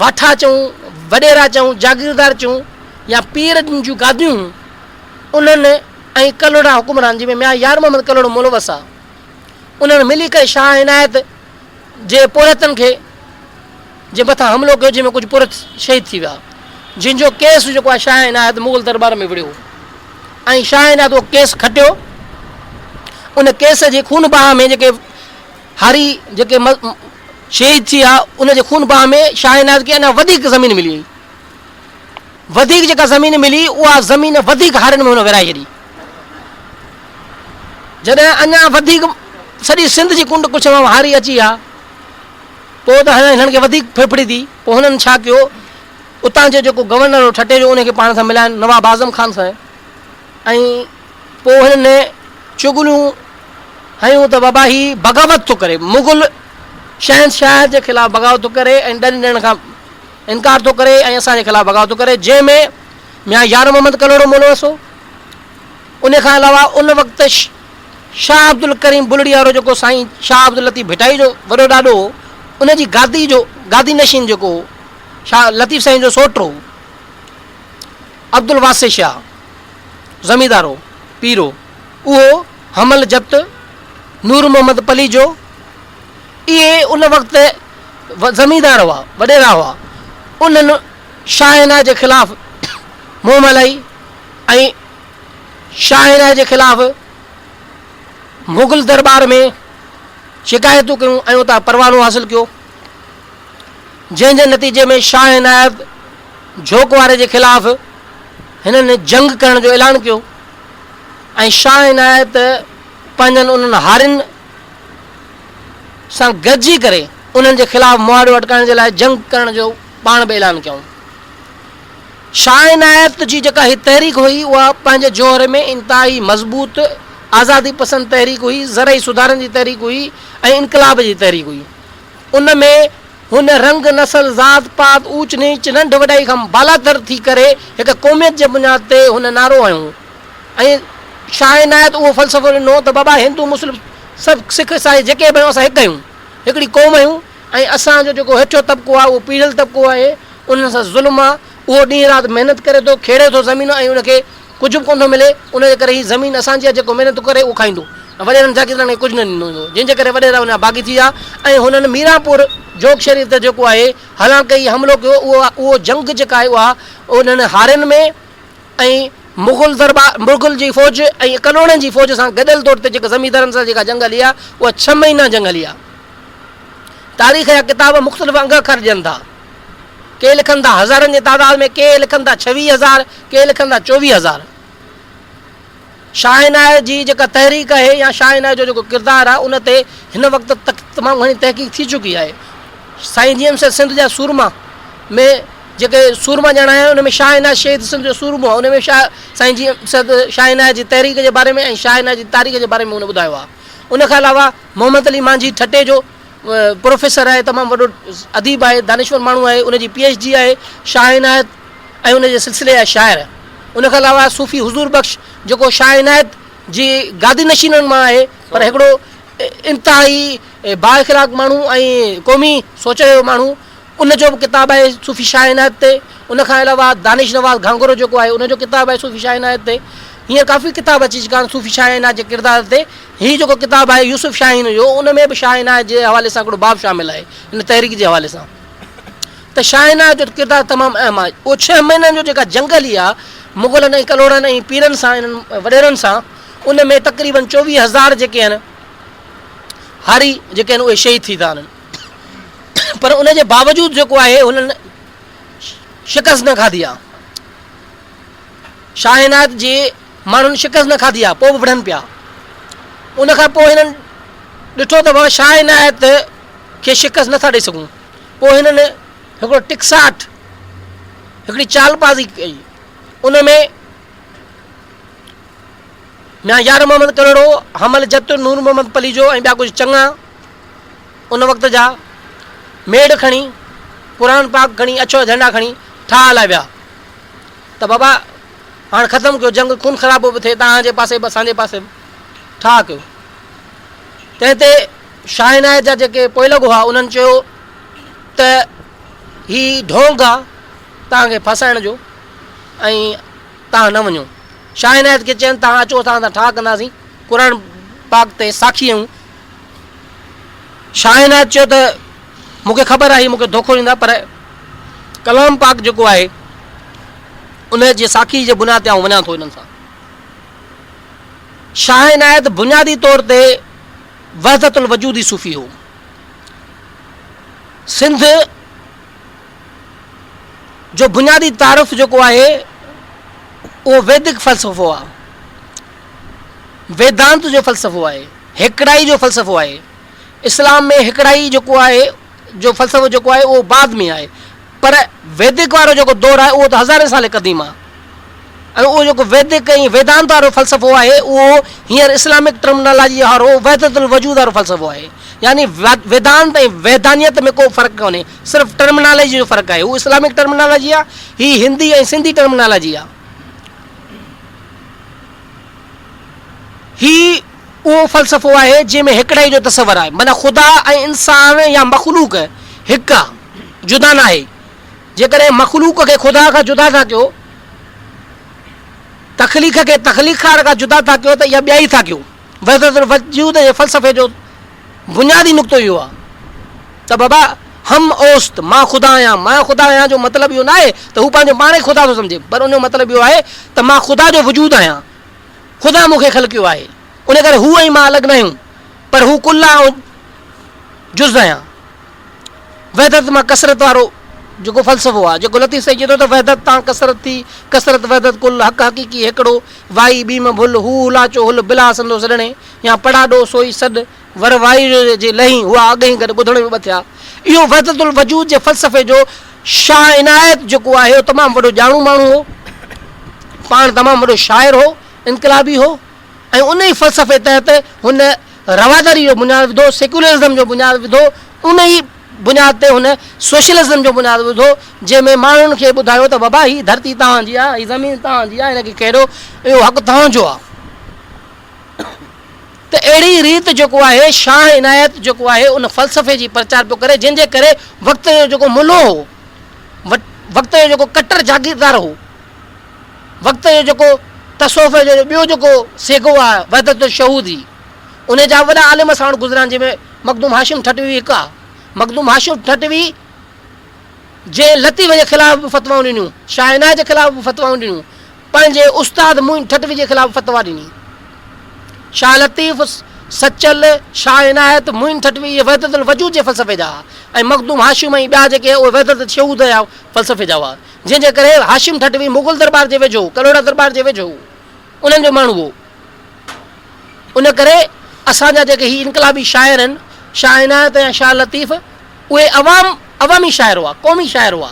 वाठा चऊं, वॾेरा चऊं, जागीरदार चऊं या पीर जूं गादियूं, उन्हनि ऐं कलोड़ा हुकुमरान जंहिंमें मियां यार मोहम्मद कलोड़ो मुलवस आहे, उन्हनि मिली करे शाह इनायत जे पुरतनि खे जे मथां हमिलो कयो, जंहिंमें कुझु पुरत शहीद थी विया, जिन जो केस जेको आहे शाह इनायत मुग़ल दरबार में विढ़ियो ऐं शाह इनायत उहो केस खटियो। उन केस जे खून बाह में जेके हारी जेके शहीद थी विया, उन जे खून बाह में शाह इनायत खे अञा वधीक ज़मीन मिली वई। वधीक जेका ज़मीन मिली उहा ज़मीन वधीक हारियुनि में हुन विराए छॾी। जॾहिं अञा वधीक सॼी सिंध जी कुंड कुछ हारी अची आहे, पोइ त हिननि खे वधीक फिड़फिड़ी थी। पोइ हुननि छा कयो, उतां जो जेको गवर्नर हो ठटे जो, उनखे पाण सां मिलाइनि नवाब आज़म खान सां, ऐं पोइ हिननि चुगलियूं हयूं त बाबा ही बग़ावत थो करे, मुग़ल शहनशाह जे ख़िलाफ़ु बग़ावत थो करे ऐं ॾंड ॾियण खां इनकार थो करे ऐं असांजे ख़िलाफ़ु बग़ावत थो करे, जंहिंमें मियां यार मोहम्मद कलोड़ो मुलवस हो। उन खां अलावा उन वक़्तु शाह अब्दुल करीम बुलड़ी वारो जेको साईं शाह अब्दुल लतीफ़ भिटाई जो वॾो ॾाॾो हो, उन जी गादी नशीन जेको हो शाह लतीफ़ साईं जो सोटो अब्दुल वासिर शाह ज़मींदार हो, पीर हो, उहो हमल जब्त नूर मोहम्मद पली जो, इहे उन वक़्तु ज़मींदार हुआ, वॾेरा हुआ। उन्हनि शाह इनायत जे ख़िलाफ़ु मुंहुं मलाई ऐं शाह इनायत जे ख़िलाफ़ु मुग़ल दरबार में शिकायतूं कयूं ऐं उतां परवानो हासिलु कयो, जंहिंजे नतीजे में शाह इनायत झोक वारे जे ख़िलाफ़ु हिननि जंग करण जो ऐलान कयो ऐं शाह इनायत पंहिंजनि उन्हनि हारियुनि सां गॾिजी करे उन्हनि जे ख़िलाफ़ु मुआरो अटकाइण जे लाइ जंग करण जो पाण बि ऐलान कयूं। शाह इनायत जी जेका हीअ तहरीक हुई उहा पंहिंजे जौहर में इंतिहाई मज़बूत आज़ादी पसंद तहरीक हुई, ज़रई सुधारनि जी तहरीक हुई ऐं इनकलाब जी तहरीक हुई। उन में हुन रंग नसल ज़ात पात ऊच नीच नंढ वॾाई खां बालातर थी करे हिकु क़ौमियत जे बुनियाद ते हुन नारो हयूं ऐं शाह इनायत उहो फ़लसफ़ो ॾिनो त बाबा हिंदू मुस्लिम सभु सिख ईसाई जेके बि आहियूं असां हिकु आहियूं, हिकिड़ी क़ौम आहियूं ऐं असांजो जेको हेठियो तबिको आहे उहो पीढ़ियल तबिको आहे, उन्हनि सां ज़ुल्म आहे, उहो ॾींहुं राति महिनत करे थो, खेड़े थो ज़मीन ऐं उनखे कुझु बि कोन थो मिले। उनजे करे हीअ ज़मीन असांजी आहे, जेको महिनत करे उहो खाईंदो, वॾेरनि जागीरदारनि खे कुझु न ॾिनो वेंदो, जंहिंजे करे वॾेरा उनजा बाग़ी थी विया ऐं हुननि मीरापुर जोग शरीफ़ ते जेको आहे हालांकि हमिलो कयो, उहो जंग जेका आहे उहा उन्हनि हारियुनि में ऐं मुग़ल जी फ़ौज ऐं कलोड़नि जी फ़ौज सां गॾियल तौर ते जेका ज़मींदारनि सां जेका जंग हली आहे उहा 6 महीना जंग हली आहे। तारीख़ जा किताब मुख़्तलिफ़ अंग अखर ॾियनि था, के लिखनि था हज़ारनि जे तादाद में, के लिखनि था 26,000, के लिखनि था 24,000। शाह इनायत जी जेका तहरीक आहे या शाह इनायत जो जेको किरदारु आहे उन ते हिन वक़्तु तमामु घणी तहक़ीक़ थी चुकी आहे। साईं जी एम सिंध जा सूरमा में जेके सूरमा ॼणा आहिनि उन में शाह इनायत शहीद सिंध जो सूरमो आहे, उन में साईं जी शाह इनायत जी तहरीक जे बारे में ऐं शाह इनायत जी तारीख़ जे बारे में उन ॿुधायो आहे। उन खां अलावा मोहम्मद अली मांझी ठटे जो प्रोफेसर आहे, तमामु वॾो अदीब आहे, दानिश्वर माण्हू आहे, उनजी PhD आहे शाह इनायत ऐं उनजे सिलसिले जा शाइर। उन खां अलावा सूफ़ी हुज़ूर बख़्श जेको शाह इनायत जी गादी नशीननि मां आहे, पर हिकिड़ो इंतिहाई बाइख़लाक़ माण्हू ऐं क़ौमी सोच जो माण्हू, उनजो बि किताबु आहे सूफ़ी शाह इनायत ते। उन खां अलावा दानिश नवाज़ घांगुरो जेको आहे उनजो किताबु आहे सूफ़ी शाह इनायत ते। हींअर काफ़ी किताब अची चुका आहिनि सूफ़ी शाह इनायत जे किरदार ते। हीअ जेको किताबु आहे यूसुफ शाहीन जो, उन में बि शाह इनायत जे हवाले सां हिकिड़ो बाब शामिल आहे इन तहरीक जे हवाले सां। त शाह इनायत जो किरदारु तमामु अहम आहे। उहो 6 महीननि जो जेका जंग हली आहे मुग़लनि ऐं कलोड़नि ऐं पीरनि सां, इन्हनि वॾेरनि सां, उन में तक़रीबन 24,000 जेके आहिनि हारी जेके आहिनि उहे शहीद थी था वञनि। पर उनजे बावजूदि जेको आहे हुननि शिकस्त न खाधी आहे। शाह इनायत जे माण्हुनि शिकस्त न खाधी आहे, पोइ बि विढ़नि पिया। उन खां पोइ हिननि ॾिठो त शाह इनायत खे शिकस्त नथा ॾेई सघूं। पोइ हिननि हिकिड़ो टिकसाट, हिकिड़ी चालबाज़ी कई। उन में यार मोहम्मद कलोड़ो, हमल जत, नूर मोहम्मद पलीजो ऐं ॿिया कुझु चङा उन वक़्त जा मेड़ खणी, क़ुरान पाक खणी, अछो झंडा खणी ठाह हलाए विया त बाबा हाणे ख़तमु कयो जंग, खून ख़राबो बि थिए, तव्हांजे पासे बि असांजे पासे बि ठाह कयो। तंहिं ते शाह इनायत जा जेके पोइलॻ हुआ उन्हनि चयो त हीउ ढोंग आहे तव्हांखे फसाइण जो ऐं तव्हां न वञो। शाह इनायत खे चयनि तव्हां अचो, तव्हां सां ठाह कंदासीं, क़ुरान पाक ते साखी आहियूं। शाह इनायत चयो त मूंखे ख़बर आहे मूंखे धोखो ॾींदा, पर कलाम पाक जेको आहे उन जे साखी जे बुनियाद ते आउं वञा थो हिननि सां। शाह इनायत बुनियादी तौर ते वहदतुल वजूदी सूफ़ी हो। सिंध जो बुनियादी तारुफ़ जेको आहे उहो वैदिक फ़लसफ़ो आहे, वेदांत जो फ़लसफ़ो आहे, हिकिड़ाई जो फ़लसफ़ो आहे। इस्लाम में हिकिड़ाई जेको आहे जो फ़लसफ़ो जेको आहे उहो बाद में आहे, पर वैदिक वारो जेको दौरु आहे उहो त हज़ारे साल क़दीम आहे। ऐं उहो जेको वैदिक ऐं वेदांत वारो फ़लसफ़ो आहे उहो हींअर इस्लामिक टर्मिनोलॉजी वारो वहदतुल वजूद वारो फ़लसफ़ो आहे। यानी वेदांत ऐं वैधानियत में को फ़र्क़ु कोन्हे, सिर्फ़ु टर्मिनोलॉजी जो फ़र्क़ु आहे। उहो इस्लामिक टर्मिनोलॉजी आहे, हीअ हिंदी ऐं सिंधी टर्मिनोलॉजी आहे। ही उहो फ़लसफ़ो आहे जंहिंमें हिकिड़ाई जो तसवर आहे, माना ख़ुदा ऐं इंसान या मख़लूक हिकु आहे, जुदा न आहे। जेकॾहिं मख़लूक खे ख़ुदा खां जुदा था कयो, तख़लीक़ खे तख़लीक़ खां जुदा था कयो, त इहा ॿिया ई था कयो। वहदतुल वजूद जे फ़लसफ़े जो बुनियादी नुक़्तो इहो आहे त बाबा हम ओस्त, मां ख़ुदा आहियां जो मतिलबु इहो न आहे त हू पंहिंजो पाण ई ख़ुदा थो सम्झे, पर उनजो मतिलबु इहो आहे त मां ख़ुदा जो वजूद आहियां, ख़ुदा मूंखे ख़लक़ियो आहे। उन करे हू ऐं मां अलॻि न आहियूं, पर हू कुल ऐं जुज़ आहियां। वहदत मां कसरत वारो जेको फ़लसफ़ो आहे, जेको लतीफ़ साईं चए थो त वहदत तां कसरत थी, कसरत वहदत कुल, हक़ हक़ीक़ी हिकिड़ो, वाई ॿी में भुल, हू हुलाचो हुल बिला संदो सॾणे, या पढ़ाॾो सोई सॾ, वर वाई जे लही हुआ अॻई गॾु ॿुधण में ॿ थिया। इहो वहदतुल वजूद जे फ़लसफ़े जो शाह इनायत जेको आहे उहो तमामु वॾो ॼाणू माण्हू हो, पाण तमामु वॾो शाइर हो, इनकलाबी हो, ऐं उन ई फ़लसफ़े तहत हुन रवादारी जो बुनियादु विधो, सेक्युलरिज़म जो बुनियादु विधो, उन ई बुनियाद ते हुन सोशलिज़म जो बुनियादु विधो, जंहिंमें माण्हुनि खे ॿुधायो त बाबा हीअ धरती तव्हांजी आहे, हीअ ज़मीन तव्हांजी आहे, हिनखे कहिड़ो, इहो हक़ु तव्हांजो आहे। त अहिड़ी रीति जेको आहे शाह इनायत जेको आहे उन फ़लसफ़े जी प्रचार पियो करे, जंहिंजे करे वक़्त जो जेको मुलो हो, वक़्त जो जेको कटर जागीरदार हो, वक़्त जो जेको तसौफ़ जो ॿियो जेको सेगो आहे वहदतुल शहूदी, उन जा वॾा आलिम असां वटि गुज़रिया, जंहिंमें मखदूम हाशिम ठटवी हिकु आहे। मखदूम हाशिम ठटवी जे लतीफ़ जे ख़िलाफ़ बि फ़तवाऊं ॾिनियूं, शाह इनायत जे ख़िलाफ़ बि फ़तवाऊं ॾिनियूं, पंहिंजे उस्ताद मुइन ठटवी जे ख़िलाफ़ फ़तवा ॾिनी। शाह लतीफ़ सचल, शाह इनायत, मुइन ठटवी इहे वहदतुल वजूद जे फ़लसफ़े जा, ऐं मखदूम हाशिम ऐं ॿिया जेके उहे वहदतुल शहूद जा फ़लसफ़े जा हुआ, जंहिंजे करे हाशिम ठटवी मुग़ल दरबार जे वेझो, कलोड़ा दरबार जे वेझो उन्हनि जो माण्हू हो। उन करे असांजा जेके ही इनकलाबी शाइर आहिनि, शाह इनायत ऐं शाह लतीफ़, उहे अवामी शाइर हुआ, क़ौमी शाइर हुआ,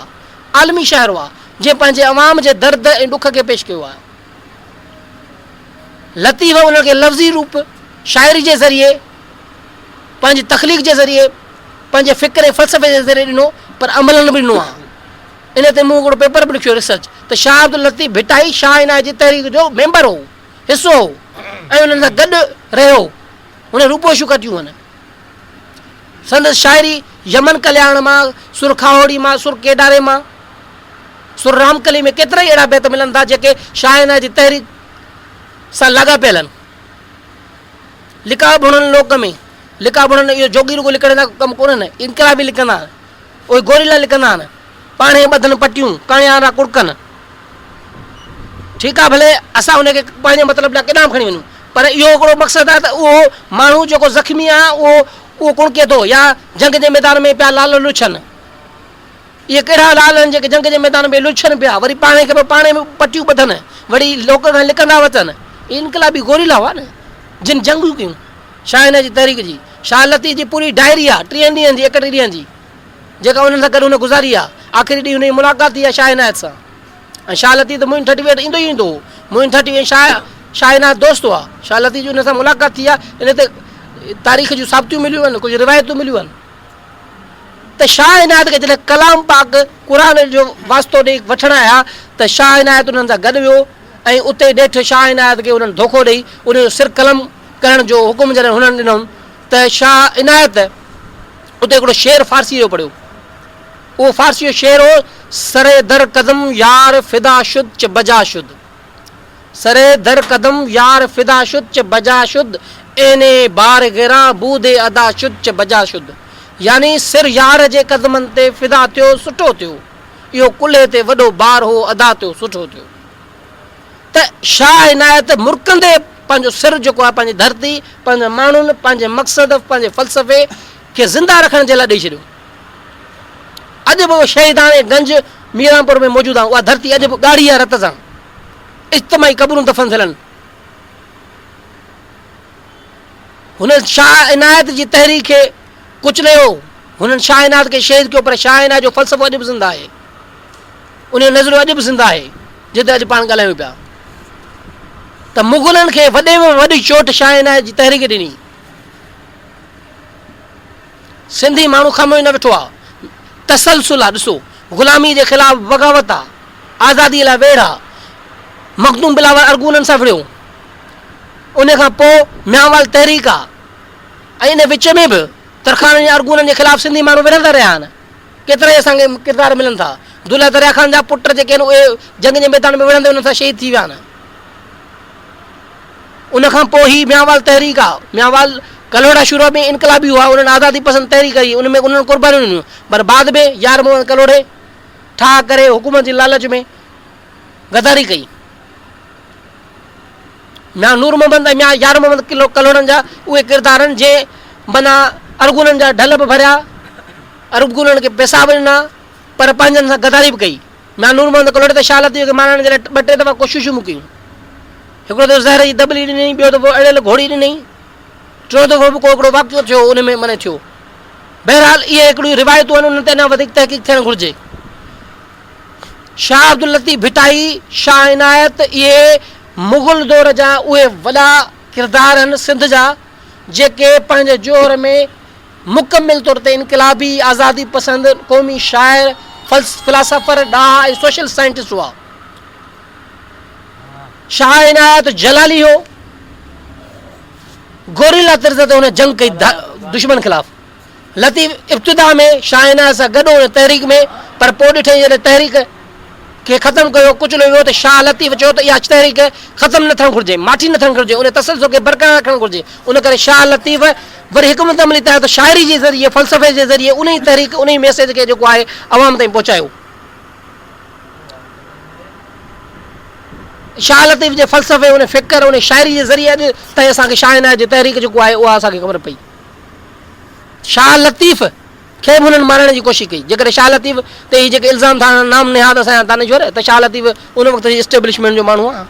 आलमी शाइर हुआ, जंहिं पंहिंजे अवाम जे दर्द ऐं ॾुख खे पेश कयो आहे। लतीफ़ उनखे लफ़्ज़ी रूप शाइरी जे ज़रिए, पंहिंजी तख़लीक़ जे ज़रिए, पंहिंजे फ़िक्र ऐं फ़लसफ़े जे ज़रिए ॾिनो, पर अमलन बि ॾिनो आहे। इन ते मूं हिकिड़ो पेपर बि लिखियो रिसर्च त शाह अब्दुल लतीफ़ भिटाई शाह इनायत जी तहरीक जो मेंबर हो, हिसो हो, ऐं उन्हनि सां गॾु रहियो, हुन रूपोशूं कटियूं आहिनि। संदसि शाइरी यमन कल्याण मां, सुर खाहोड़ी मां, सुर केडारे मां, सुर रामकली में केतिरा ई अहिड़ा बैत मिलनि था जेके शाह इनायत जी तहरीक सां लाॻापियल आहिनि। लिका बुणनि लोक में, लिका बुणनि इहो जोगी रुगो लिखण जा कमु कोन्हनि, इनकलाबी लिखंदा आहिनि, उहे गोरीला लिखंदा आहिनि, पाणे ॿधनि पटियूं, कणियारा कुड़कनि। ठीकु आहे, भले असां उनखे पंहिंजे मतिलबु लाइ केॾांहुं खणी वञूं, पर इहो हिकिड़ो मक़सदु आहे त उहो माण्हू जेको ज़ख़्मी आहे उहो कुणके थो, या जंग जे मैदान में पिया लाल लुछनि। इहे कहिड़ा लाल आहिनि जेके जंग जे मैदान में लुछनि पिया, वरी पाणे खे पाणे में पटियूं ॿधनि, वरी लोक खां लिखंदा वचनि। इनकलाबी गोरीला हुआ न, जिन जंगूं कयूं शाह इनायत जी तहरीक जी। शाह लतीफ़ जी पूरी डायरी आहे 30 ॾींहंनि जी, 31 ॾींहंनि जी, जेका उन्हनि सां गॾु हुन गुज़ारी आहे। आख़िरी ॾींहुं हुनजी मुलाक़ात थी आहे शाह इनायत सां, ऐं शाह लतीफ़ त मुइन 38 ईंदो ई ईंदो हो। मुइन 38 शाह इनायत दोस्त हुआ। शाह लतीफ़ जी हुन सां मुलाक़ात थी आहे। इन ते तारीख़ जूं साबितियूं मिलियूं आहिनि, कुझु रिवायतूं मिलियूं आहिनि त शाह इनायत खे जॾहिं कलाम पाक क़ुर जो वास्तो ॾेई वठणु आया त शाह इनायत उन्हनि सां गॾु वियो, ऐं उते ॾेठि शाह इनायत खे उन्हनि धोखो ॾेई उनजो सिर कलम करण जो हुकुम जॾहिं हुननि ॾिनो त शाह इनायत उते हिकिड़ो शेर फारसी जो पढ़ियो। उहो फारसी जो शेर हो, सरे दर कदम यार फिदा शुद च बजा शुद, सरे दर कदम यार फिदा शुद च बजा शुद, एने बार गिरा बूदे अदा शुद च बजा शुद। यानी सिर यार जे कदमनि ते फिदा थियो, सुठो थियो, इहो कुल्हे ते वॾो बार हो, अदा थियो, सुठो थियो। त शाह इनायत मुरकंदे पंहिंजो सिर जेको आहे पंहिंजी धरती, पंहिंजे माण्हुनि, पंहिंजे मक़सद, पंहिंजे फ़लसफ़े खे ज़िंदा रखण जे लाइ ॾेई छॾियो। अॼु बि शहीदाने गंज मीरापुर में मौजूदु आहे, उहा धरती अॼु बि ॻाढ़ी आहे रत सां, इज्तमाही क़बरूं दफ़न थियल आहिनि। हुन शाह इनायत जी तहरीक खे कुचलियो, हुननि शाह इनायत खे शहीद कयो, पर शाह इनायत जो फ़लसफ़ो अॼु बि ज़िंदा आहे, उन जो नज़रियो अॼु बि ज़िंदा आहे, जिते अॼु पाण ॻाल्हायूं पिया। त मुग़लनि खे वॾे में वॾी चोट शाह इनायत जी तहरीक ॾिनी। सिंधी माण्हू खामो ई न वेठो आहे, तसलसुल आहे। ॾिसो, ग़ुलामी जे ख़िलाफ़ बग़ावत आहे, आज़ादीअ लाइ वेड़ आहे, मखदूम बिलावल अरगूननि सां विढ़ियो, उन खां पोइ म्यांवाल तहरीक आहे, ऐं इन विच में बि तरखाननि जे अरगूननि जे ख़िलाफ़ सिंधी माण्हू विढ़ंदा रहिया आहिनि। केतिरा ई असांखे किरदार मिलनि था। दुल्हा दरिया ख़ान जा पुट जेके आहिनि उहे जंग जे मैदान में विढ़ंदे उन्हनि सां शहीद थी विया आहिनि। उन खां पोइ ही म्यांवाल तहरीक आहे। म्यांवाल कलोड़ा शुरू में इनकलाबी हुआ, उन्हनि आज़ादी पसंद तहरीक कई, उनमें उन्हनि क़ुर्बानियूं ॾिनियूं, पर बाद में यार मोहम्मद कलोड़े ठाह करे हुकूमत जी लालच में गद्दारी कई। म्या नूर मोहम्मद ऐं यार मोहम्मद कलोड़नि जा उहे किरदार आहिनि जे माना अरगूननि जा ढल बि भरिया, अरगूननि खे पैसा बि ॾिना, पर पंहिंजनि सां गद्दारी बि कई। म्या नूर मोहम्मद कलोड़े त शाह लतीफ़ खे मारण जे लाइ 2-3 दफ़ा कोशिशूं बि कयूं। हिकिड़ो दफ़ो ज़हर जी दबली ॾिनई, ॿियो दफ़ो अड़ियल घोड़ी ॾिनई, टियों दफ़ो बि को हिकिड़ो वाक़ियो थियो उन में माने थियो। बहरहाल इहे हिकिड़ियूं रिवायतूं आहिनि, उन्हनि ते अञा वधीक तहक़ीक़ थियणु घुरिजे। शाह अब्दुल लतीफ़ भिटाई, शाह इनायत, इहे मुग़ल दौर जा उहे वॾा किरदार आहिनि सिंध जा, जेके पंहिंजे जोर में मुकमिल तौर ते इनकलाबी, आज़ादी पसंद, क़ौमी शाइर, फ़िलासफ़र, ॾाह ऐं सोशल साइंटिस्ट हुआ। शाह इनायत जलाली हो, गोरीला तर्ज़ ते हुन जंग कई दुश्मन ख़िलाफ़। लतीफ़ इब्तिदा में शाह इनायत सां गॾु हुन तहरीक में, पर पोइ ॾिठई जॾहिं तहरीक खे ख़तमु कयो, कुचलियो वियो, त शाह लतीफ़ चयो त इहा तहरीक ख़तमु न थियणु घुरिजे, माठी न थियणु घुरिजे, उन तसलसल खे बरक़रार रखणु घुरिजे। उन करे शाह लतीफ़ वरी हिकमत अमली तहत शाइरी जे ज़रिए, फ़लसफ़े जे ज़रिए उन ई तहरीक, उन ई मैसेज खे जेको आहे अवाम ताईं पहुचायो। शाह लतीफ़ जे फ़लसफ़े, उन फ़िक्र, उन शाइरी जे ज़रिए अॼु ताईं असांखे शाह इनायत जी तहरीक जेको आहे उहा असांखे ख़बर पई। शाह लतीफ़ खे बि हुननि मारण जी कोशिशि कई। जेकॾहिं शाह लतीफ़ ते ही जेके इल्ज़ाम था नाम निहाद असांजा दानिश्वर, त शाह लतीफ़ उन वक़्त जी इस्टेब्लिशमेंट जो माण्हू आहे।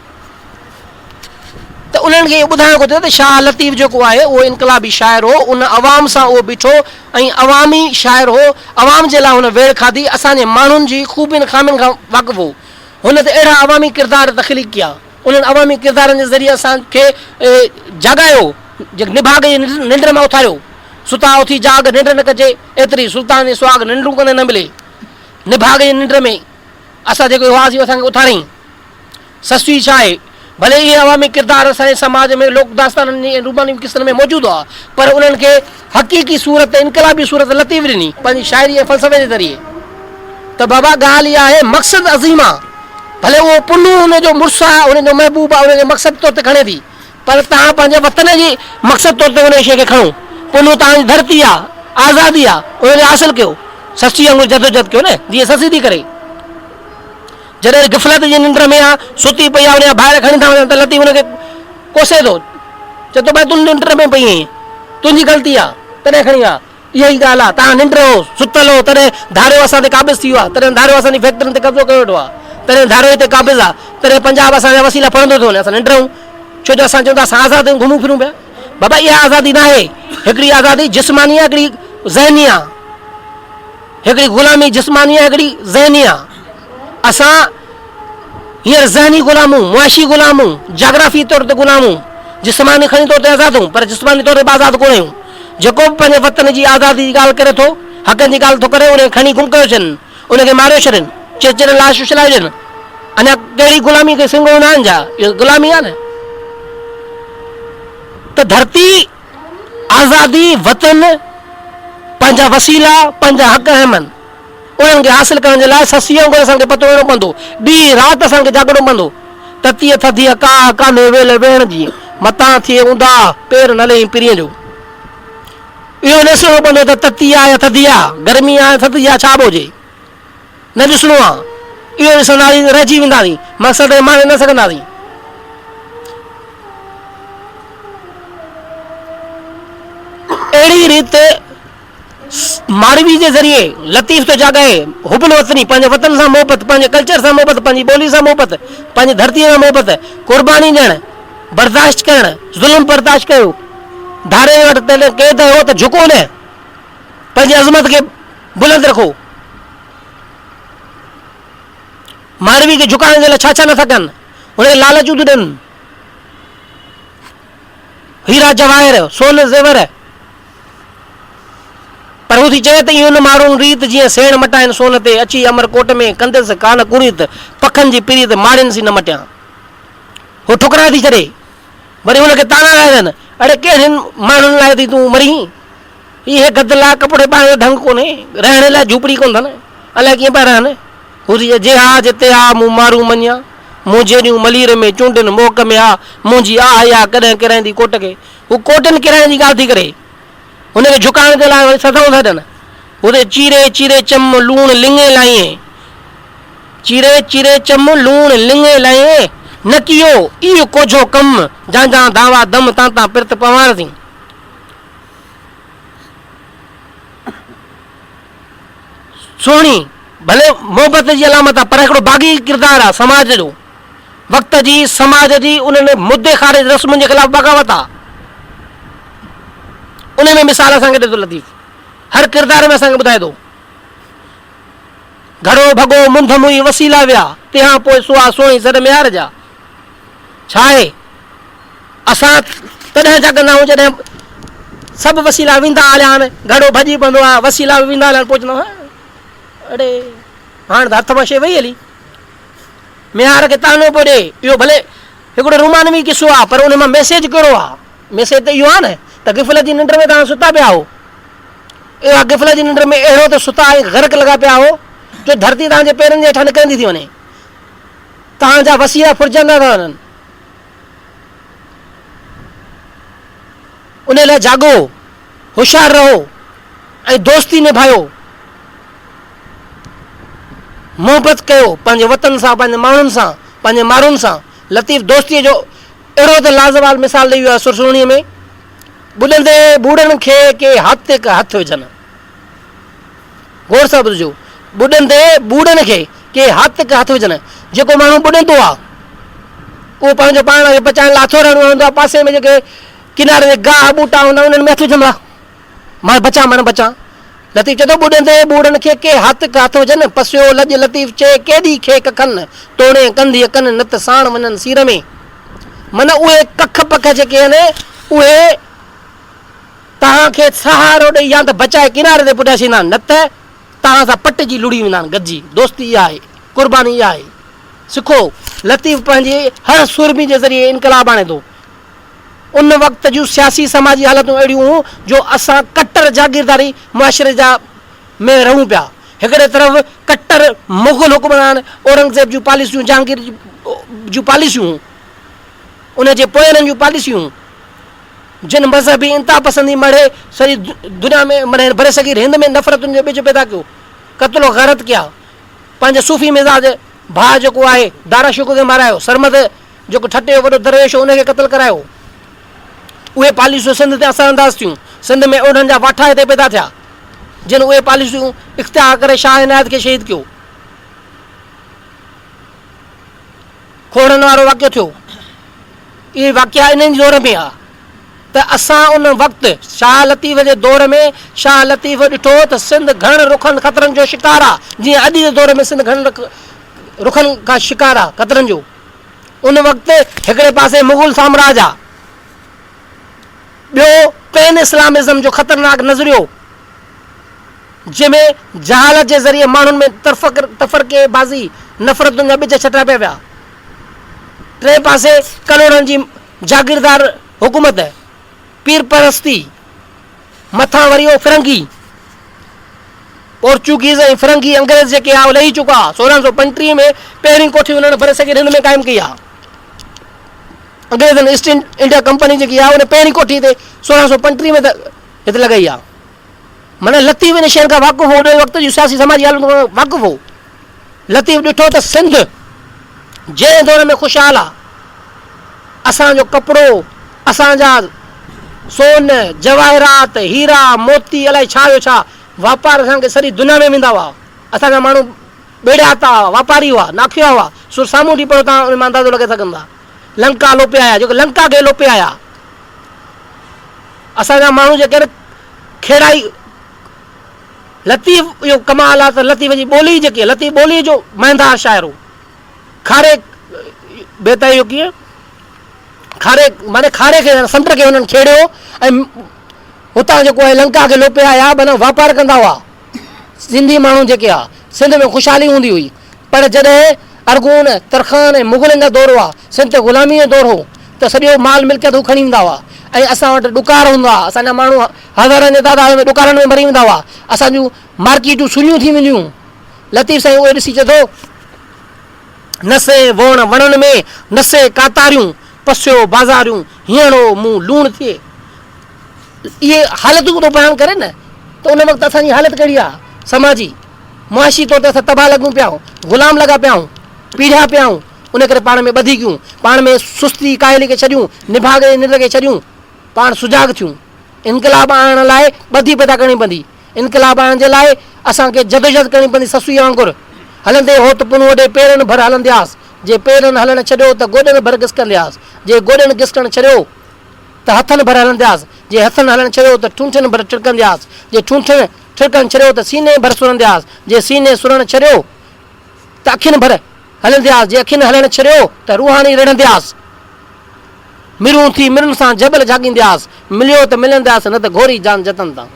त उन्हनि खे ॿुधाइणो घुरिजे त शाह लतीफ़ जेको आहे उहो इनकलाबी शाइर हो, उन अवाम सां उहो बीठो ऐं अवामी शाइर हो, अवाम जे लाइ हुन वेड़ खाधी, असांजे माण्हुनि जी ख़ूबियुनि खामियुनि खां वाक़ुफ़ु हो। हुन ते अहिड़ा अवामी किरदार तख़लीक़ कया, उन्हनि अवामी किरदारनि जे ज़रिए असांखे जाॻायो, निभाग जी निंड मां उथारियो। सुता उथी जाग निंड न कजे, एतिरी सुल्तान जी सुहाग निंडूं कॾहिं न मिले। निभाग जी निंड में असां जेको हुआसीं असांखे उथारियईं। ससुई छा आहे, भले इहे अवामी किरदार असांजे समाज में लोक दास्ताननि जी रूबानी किस्तनि में मौजूदु आहे, पर उन्हनि खे हक़ीक़ी सूरत इनकलाबी सूरत लतीफ़ ॾिनी पंहिंजी शाइरी ऐं फ़लसफ़े जे ज़रिए। त बाबा ॻाल्हि इहा आहे, मक़सदु अज़ीम आहे, भले उहो पुन्नू हुनजो मुड़ुसु आहे, हुनजो महबूब आहे, हुनजे मक़सद तौर ते खणे थी, पर तव्हां पंहिंजे वतन जी मक़सद तौर ते हुन शइ खे खणो। पुन्नू तव्हांजी धरती आहे, आज़ादी आहे, उनखे हासिलु कयो, सची वांगुरु जदोजहद कयो न, जीअं ससी थी करे। जॾहिं ग़फ़लत जी निंड में आहे, सुती पई आहे, हुनजा ॿाहिरि खणी था वञनि त लतीफ़ हुनखे कोसे थो, चए थो भाई तूं निंड में पई आहीं, तुंहिंजी ग़लती आहे, तॾहिं खणी आहे। इहा ई ॻाल्हि आहे, तव्हां निंड हो, सुतल हो, तॾहिं धारियो असां ते क़ाबिज़ थी वियो आहे, तॾहिं धारियो असांजी फैक्ट्रियुनि ते कब्ज़ो कयो वेठो आहे, तॾहिं धारियो हिते क़ाबिज़ आहे, तॾहिं पंजाब असांजा वसीला पढ़ंदो थो वञे, असां निंड रहूं, छो जो असां चऊं था असां आज़ादु आहियूं, घुमूं फिरूं पिया। बाबा इहा आज़ादी न आहे, हिकिड़ी आज़ादी जिस्मानी आहे, हिकिड़ी ज़हनी आहे, हिकिड़ी ग़ुलामी जिस्मानी आहे, हिकिड़ी ज़हनी आहे। असां हींअर ज़हनी ग़ुलामूं, मुआशी ग़ुलामूं, जाग्राफ़ी तौर ते ग़ुलामूं, जिस्मानी खणी तौर ते आज़ादूं, पर जिस्मानी तौर ते आज़ादु कोन आहियूं। जेको बि पंहिंजे वतन जी आज़ादी जी ॻाल्हि करे थो, हक़नि जी ॻाल्हि थो करे, उनखे खणी गुम कयो छॾनि, उनखे मारियो छॾनि, चिरचिरे लाश उछलाए ॾियनि। अञा कहिड़ी ग़ुलामी खे सिंगो न आहिनि, जा इहो ग़ुलामी आहे न। त धरती, आज़ादी, वतन, पंहिंजा वसीला, पंहिंजा हक़ अहमनि, उन्हनि खे हासिल करण जे लाइ ससीअ वांगुरु असांखे पतो वेहणो पवंदो, ॾींहुं राति असांखे जाॻणो पवंदो। ततीअ थधीअ का कान्हे वेल वेहण जी, मथां थिए ऊंधा पेर न लही पीरीअ जो। इहो ॾिसणो पवंदो त तती आहे या थधी आहे, गर्मी आहे थधी आहे, छा बि हुजे न ॾिसणो आहे। इहो ॾिसंदासीं रहिजी वेंदासीं, मक़सद माने न सघंदासीं। अहिड़ी रीति मारवी जे ज़रिए लतीफ़ थो जाॻाए हुबल वतनी, पंहिंजे वतन सां मोहबत, पंहिंजे कल्चर सां मोहबत, पंहिंजी ॿोली सां मोहबत, पंहिंजी धरतीअ सां मोहबत, क़ुर्बानी ॾियणु, बर्दाश्त करणु, ज़ुल्म बर्दाश्त कयो, धारे वटि क़ैद हो त झुको न, पंहिंजी अज़मत खे बुलंद रखो। मारवी खे झुकाइण जे लाइ छा छा नथा कनि, हुनखे लालचूं थियूं ॾियनि, हीरा जवाहिर, सोन ज़ेवर, पर हू थी चए त इहो न माण्हू रीत जीअं सेण मटाइनि सोन ते, अची अमरकोट में कंदसि कान कुरीत, पखनि जी पीरीत मारियुनि सी न मटियां। हू ठुकराए थी छॾे, वरी हुनखे ताना लाइ ॾियनि, अड़े कहिड़नि माण्हुनि लाइ थी तूं मरी, इहे गद लाइ कपिड़े पाइण जो ढंग कोन्हे, रहण लाइ झूपड़ी कोन अथनि, अलाए कीअं पिया रहनि। हू थी चए जे हा जिते हा मूं मारू मञा, मूं जहिड़ियूं मलीर में चूंडियुनि मोक में हा, मुंहिंजी आ कॾहिं किराईंदी कोट खे। हू कोटनि किराइण जी ॻाल्हि थी करे, हुनखे झुकाइण जे लाइ सदाऊं था ॾियनि। हुते चीरे चीरे चम लूण लिङे लाइएं, चीरे चीरे चम लूण लिङे लाइएं, न कियो इहो कोझो कम, जा दावा दम तां पिरत पवार थी। सुहिणी भले मोहबत जी अलामत आहे, पर हिकिड़ो बाग़ी किरदारु आहे समाज जो, वक़्त जी, समाज जी, उन्हनि मुद्दे खारिज रस्मुनि जे ख़िलाफ़ बग़ावत आहे। उन में मिसाल असांखे ॾे थो लतीफ़, हर किरदार में असांखे ॿुधाए थो। घड़ो भॻो मुंद मुई वसीला विया, तंहिंखां पोइ सुहा सुहिणी सर में यार जा। छा आहे, असां तॾहिं जाॻंदा आहियूं जॾहिं सभु वसीला वेंदा हलिया आहिनि, घड़ो भॼी पवंदो आहे, वसीला बि वेंदा हलिया आहिनि, पहुचंदो आहे अड़े हाणे त हथ मां शइ वई हली, मियार खे तानो पियो ॾे। इहो भले हिकिड़ो रुमानवी किसो आहे, पर उन मां मैसेज कहिड़ो आहे, मैसेज त इहो आहे न त ग़फ़लत जी निंड में तव्हां सुता पिया हो, इहा ग़फ़लत जी निंड में अहिड़ो त सुता ग़रक़ लॻा पिया हो जो धरती तव्हांजे पेरनि जे हेठां निकिरंदी थी वञे, तव्हांजा वसीला फुरजंदा था वञनि। उन लाइ जाॻो, होशियारु रहो ऐं दोस्ती निभायो, मोहबत कयो पंहिंजे वतन सां, पंहिंजे माण्हुनि सां, पंहिंजे माण्हुनि सां। लतीफ़ दोस्तीअ जो अहिड़ो त लाज़वाब मिसाल ॾेई वियो आहे सुरसुणीअ में, ॿुॾंदे ॿूड़नि खे के हथ विझनि, गौर सां ॿुधिजो, ॿुॾंदे ॿूड़नि खे के हथ विझनि। जेको माण्हू ॿुॾंदो आहे उहो पंहिंजो पाण खे बचाइण लाइ हथो रहणो हूंदो आहे, पासे में जेके किनारे ते गाह ॿूटा हूंदा उन्हनि में हथु विझंदा, मां बचां माना बचां। लतीफ़ चए थो ॿुॾंदे ॿूड़नि खे के हथ विझनि, पसियो लॼ लतीफ़ चए केॾी खे कखनि, तोड़े कंधी कनि न त साण वञनि सीर में। माना उहे कख पख जेके आहिनि उहे तव्हांखे सहारो ॾेई या त बचाए किनारे ते पुॼाए छॾींदा आहिनि, न त तव्हां सां पट जी लुड़ी वेंदा आहिनि गॾिजी। दोस्ती इहा आहे, क़ुर्बानी इहा आहे। सिखो, लतीफ़ पंहिंजी हर सुरमी जे ज़रिए इनकलाब आणे थो। उन वक़्त जूं सियासी समाजी हालतूं अहिड़ियूं हुयूं जो असां कट्टर जागीरदारी मुआशिरे जा में रहूं पिया। हिकिड़े तरफ़ कट्टर मुग़ल हुक्मरान औरंगज़ेब जूं पॉलिसियूं, जहांगीर जूं पॉलिसियूं, उन जे पोयरनि जूं पॉलिसियूं, जिन मज़हबी इंतहा पसंदी मड़े सॼी दुनिया में मड़े भरे सघी हिंद में नफ़रतुनि जो ॿिज पैदा कयो, क़त्लो ग़रत कया, पंहिंजे सूफ़ी मिज़ाज भाउ जेको आहे दारा शुकुर खे मारायो, सरमद जेको ठटे वॾो दरवेश हो उनखे क़त्ल करायो। उहे पॉलिसियूं सिंध ते असरअंदाज़ थियूं। सिंध में उन्हनि जा वाठा हिते पैदा थिया जिन उहे पॉलिसियूं इख़्तियार करे शाह इनायत खे शहीद कयो। खोड़नि वारो वाक़ियो थियो। इहे वाक़िया इन्हनि दौर में आहे त असां उन वक़्तु शाह लतीफ़ जे दौर में शाह लतीफ़ ॾिठो त सिंध घणनि रुखनि ख़तरनि जो शिकार आहे, जीअं अॼु जे दौर में सिंध घणनि रुखनि खां शिकार आहे ख़तरनि जो। उन वक़्तु हिकिड़े पासे मुग़ल साम्राज आहे, ॿियो पैन इस्लामिज़म जो ख़तरनाक नज़रियो जंहिंमें जहालत जे ज़रिए माण्हुनि में तफ़रक़े बाज़ी नफ़रतुनि जा ॿिज छटिया पिया विया। टे पासे करोड़नि जी जागीरदार हुकूमत, पीर परस्ती, मथां वरी उहो फिरंगी पोर्चुगीज़ ऐं फिरंगी अंग्रेज़ जेके आहे लही चुका। 1635 में पहिरीं कोठी उन्हनि भरे सघे हिंद में क़ाइमु कई आहे। अंग्रेज़नि ईस्ट इंडिया कंपनी जेकी आहे उन पहिरीं कोठी ते 1635 में हिते लॻाई आहे। माना लतीफ़ इन शहर खां वाक़ुफ़ हो, उन वक़्त जी सियासी समाजी हालत खां वाक़ुफ़ हो। लतीफ़ ॾिठो त सिंध जंहिं दौर में ख़ुशहाल आहे, असांजो कपिड़ो, असांजा सोन जवाहरात हीरा मोती अलाए छा जो छा वापार असांखे सॼी दुनिया में वेंदा हुआ। असांजा माण्हू ॿेड़िया था, वापारी हुआ, नाखिया हुआ। सो साम्हूं ॾींहुं पियो तव्हां उन में अंदाज़ो लॻे सघंदा। लंका लोपे आया, जेको लंका खे लोपे आया। असांजा माण्हू जेके आहिनि खेड़ाई, लतीफ़ इहो कमाल आहे त लतीफ़ जी ॿोली जेकी आहे, लतीफ़ ॿोली जो महींदार शाइर हो। खारे बेताई जो कीअं खारे माने खारे खे समुंड खे हुननि खेड़ियो ऐं हुतां जेको आहे लंका खे लोपे आया, माना वापार कंदा हुआ। सिंधी माण्हू जेके आहे, सिंध में ख़ुशहाली हूंदी हुई, पर जॾहिं अरगून तरखान ऐं मुग़लनि जा दौर हुआ, सिंध ते ग़ुलामी जो दौर हो, त सॼो माल मिल्कियत हू खणी ईंदा हुआ ऐं असां वटि ॾुकार हूंदा हुआ। असांजा माण्हू हज़ारनि जे तादाद में ॾुकारनि में मरी वेंदा हुआ। असांजूं मार्केटूं सुञियूं थी वेंदियूं। लतीफ़ साईं उहे ॾिसी चए थो, नसे वण वणनि में नसे कातारियूं, पसियो बाज़ारियूं हीअणो मूं लूण थिए। इहे हालतूं थो बयानु करे न, त उन वक़्तु असांजी हालत कहिड़ी आहे समाजी मुआशी तौर ते असां तबाह लॻूं पिया, ग़ुलाम लॻा पिया, पीढ़िया पिया। उन करे पाण में ॿधी कयूं, पाण में सुस्ती काइली खे छॾियूं, निभागे निंड खे छॾियूं, पाण सुजाग थियूं। इनकलाब आणण लाइ ॿधी पैदा करणी पवंदी। इनकलाब आणण जे लाइ असांखे जदोजहद करणी पवंदी। ससुईअ वांगुरु हलंदे हो त पुन वॾे पेरनि भर हलंदियासीं। जे पेरनि हलणु छॾियो त गोॾनि भर घिसकंदियासीं। जे गोॾनि घिसकणु छॾियो त हथनि भर हलंदियासीं। जे हथनि हलणु छॾियो त ठूंठनि भर ठिरकंदियासीं। जे ठूंठनि ठिरकणु छॾियो त सीने भर सुरंदियासीं। जे सीने सुरणु छॾियो त अखियुनि भर हलंदियासीं। जे अखियुनि हलणु छॾियो त रूहानी रिढ़ंदियासीं। मिरूं थी मिरुनि सां जबल जाॻींदियासीं। मिलियो त मिलंदियासीं, न त घोरी जान जतन तां।